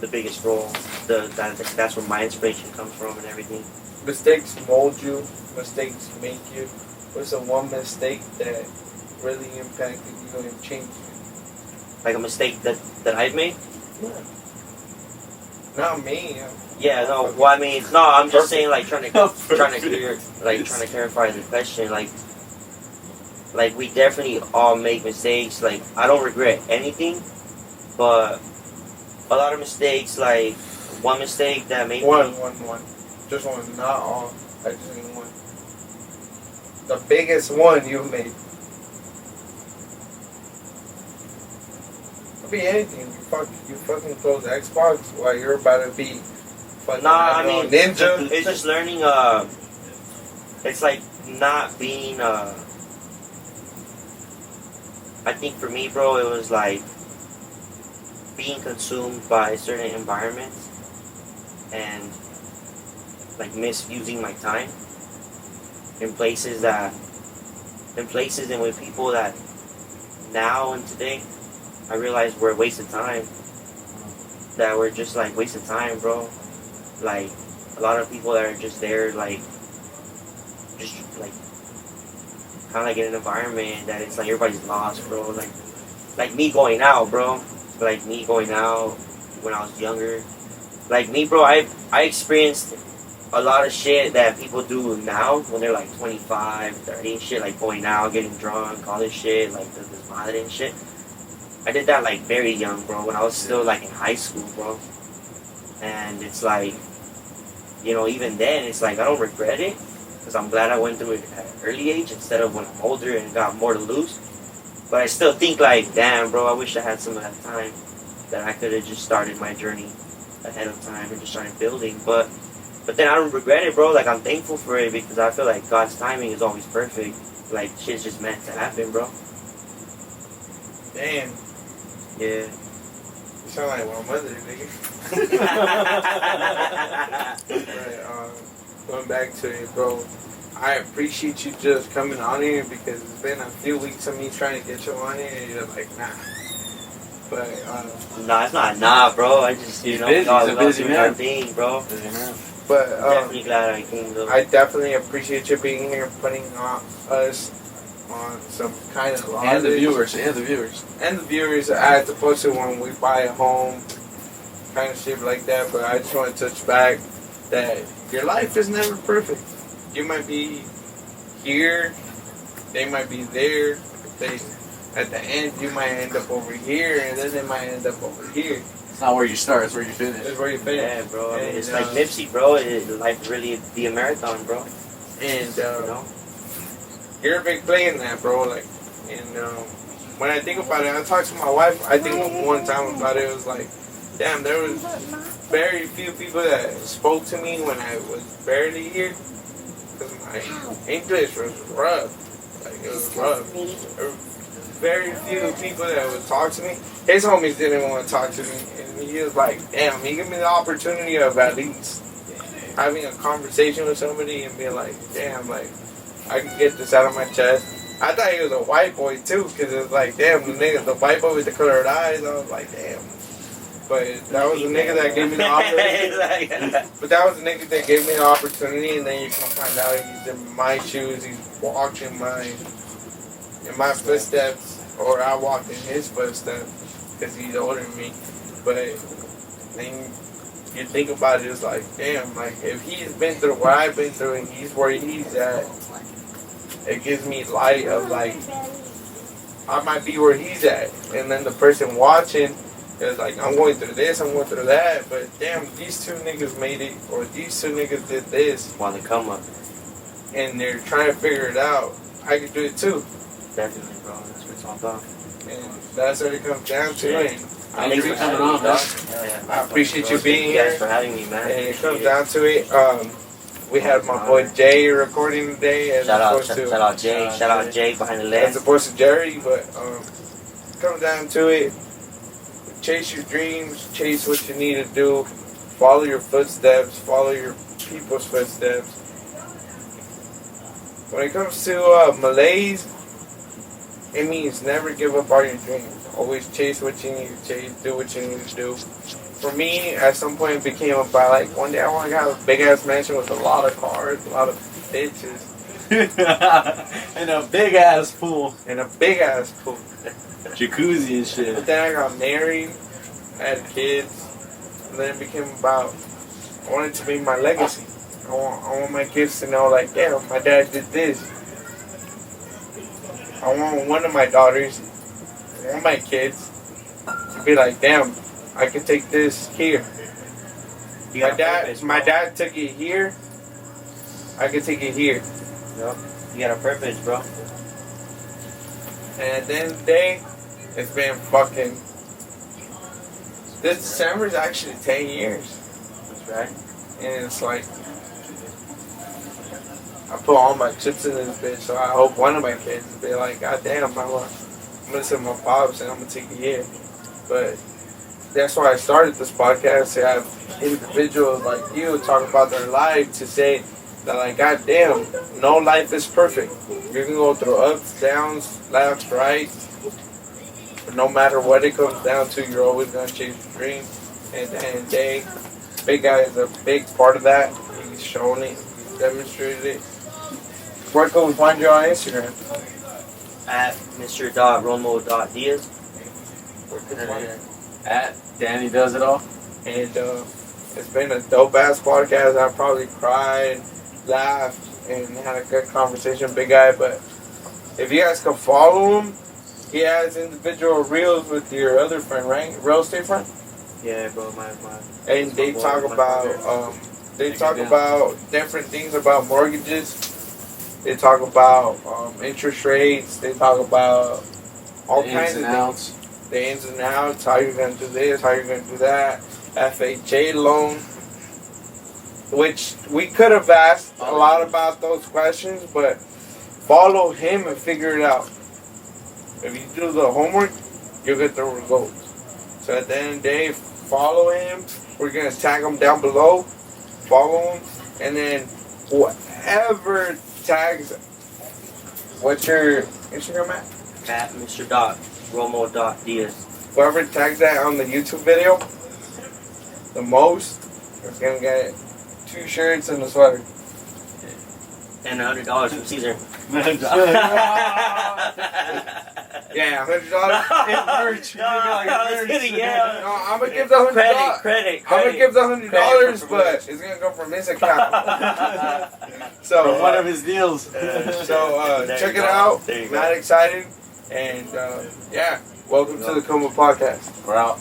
the biggest role. That's where my inspiration comes from and everything. Mistakes mold you. Mistakes make you. What's the one mistake that really impacted you and changed you? Like a mistake that I've made. Not me. Yeah, no. Well, I mean, no. I'm just saying, like, trying to clarify the question. Like we definitely all make mistakes. Like, I don't regret anything, but a lot of mistakes. Like, one mistake that made One. me. Just one, not all. I just need one. The biggest one you made. Could be anything. You fucking close Xbox while you're about to be fucking Nah, I mean, ninja. it's just learning. It's like not being. I think for me, bro, it was like being consumed by certain environments and like misusing my time in places and with people that now and today I realize were a waste of time. that were just like wasting time, bro. Like a lot of people that are just there, like just like kind of like in an environment that it's like everybody's lost, bro. Like me going out, bro. Like me going out when I was younger. Like me, bro. I experienced a lot of shit that people do now when they're like 25, 30 and shit, like going out, getting drunk, all this shit, like this madre and shit. I did that like very young, bro, when I was still like in high school, bro. And it's like, you know, even then, it's like I don't regret it because I'm glad I went through it at an early age instead of when I'm older and got more to lose. But I still think like, damn, bro, I wish I had some of that time that I could have just started my journey ahead of time and just started building. But then I don't regret it, bro. Like, I'm thankful for it because I feel like God's timing is always perfect. Like, shit's just meant to happen, bro. Damn. Yeah. You sound like my mother, nigga. But, going back to it, bro. I appreciate you just coming on here because it's been a few weeks of me trying to get you on here and you're like, nah. But, Nah, it's not nah, bro. I just, you know, busy. God He's a loves busy doing man. our thing, bro. but Definitely glad I came, though. I definitely appreciate you being here, putting us on some kind of And the knowledge. viewers. And the viewers as opposed to when we buy a home, kind of shit like that. But I just want to touch back that your life is never perfect. You might be here, they might be there. At the end, you might end up over here, and then they might end up over here. It's not where you start, it's where you finish. That's where you finish. Yeah, bro. I mean, And, it's like Nipsey, bro. Life really be a marathon, bro. And You know? you're a big player in that, bro. Like, and when I think about it, I talked to my wife. I think one time about it, it was like, damn, there was very few people that spoke to me when I was barely here. Because my English was rough. Like, it was rough. There were very few people that would talk to me. His homies didn't want to talk to me. And he was like, damn, he gave me the opportunity of at least having a conversation with somebody and being like, damn, like, I can get this out of my chest. I thought he was a white boy, too, because it was like, damn, the white boy with the colored eyes. I was like, damn. But that was the nigga that gave me the opportunity. But that was the nigga that gave me the opportunity, and then you can find out he's in my shoes. He's walked in my footsteps, or I walked in his footsteps because he's older than me. But then you think about it, it's like, damn, like if he's been through what I've been through and he's where he's at, it gives me light of like I might be where he's at, and then the person watching. It's like, I'm going through this, I'm going through that, but damn, these two niggas made it, or these two niggas did this, Want to come up. and they're trying to figure it out. I can do it too. Definitely, bro. That's what it's all about. And that's what it comes down to. Yeah. And Thanks for coming on, man. Hell yeah. I appreciate you being Thank you guys here. for having me, man. And it Appreciate comes down to it. We had my boy Jay recording today, as Shout out opposed to Jay. Shout out Jay behind the as lens. opposed to Jerry, but it comes down to it. Chase your dreams, chase what you need to do, follow your footsteps, follow your people's footsteps. When it comes to Malays, it means never give up on your dreams. Always chase what you need to chase, do what you need to do. For me, at some point, it became about like one day I want to have a big ass mansion with a lot of cars, a lot of bitches, And a big ass pool. and a big ass pool. Jacuzzi and shit. But then I got married, had kids, and then it became about, I want it to be my legacy. I want my kids to know, like, damn, my dad did this. I want one of my daughters, I want my kids to be like, damn, I can take this here. You got a purpose, My bro. dad took it here, I can take it here. Yep. You got a purpose, bro. And at the end of the day, it's been fucking, this December is actually 10 years. That's right. And it's like, I put all my chips in this bitch, so I hope one of my kids will be like, God damn, I'm gonna listen to my pops and I'm gonna take it here. But that's why I started this podcast, to have individuals like you talk about their life, to say that, like, God damn, no life is perfect. You can go through ups, downs, lefts, rights, but no matter what it comes down to, you're always gonna chase your dream. And then Big Guy is a big part of that. He's shown it, he's demonstrated it. Where can we find you on Instagram? At Mr.Romo.Diaz. At Danny Does It All. And it's been a dope ass podcast. I probably cried, laughed, and had a good conversation, Big Guy. But if you guys can follow him, he has individual reels with your other friend, right? Real estate friend. Yeah, bro, my And they my talk boy, my about brother. about different things about mortgages. They talk about interest rates. They talk about all The kinds ins of and things. outs. The ins and outs, how you're going to do this, how you're going to do that. FHA loan, which we could have asked a lot about those questions, but follow him and figure it out. If you do the homework, you'll get the results. So at the end of the day, follow him. We're going to tag him down below. Follow him. And then whoever tags, what's your Instagram at? At Mr.Romo.Diaz. Whoever tags that on the YouTube video the most is gonna get 2 shirts and a sweater. And $100 from Caesar. Yeah, $100. No, I'm gonna give the $100. Credit. I'm gonna give the $100, but it's gonna go from his account. So One of his deals. check it out. Mad excited, and yeah, welcome to the Coma Podcast. We're out.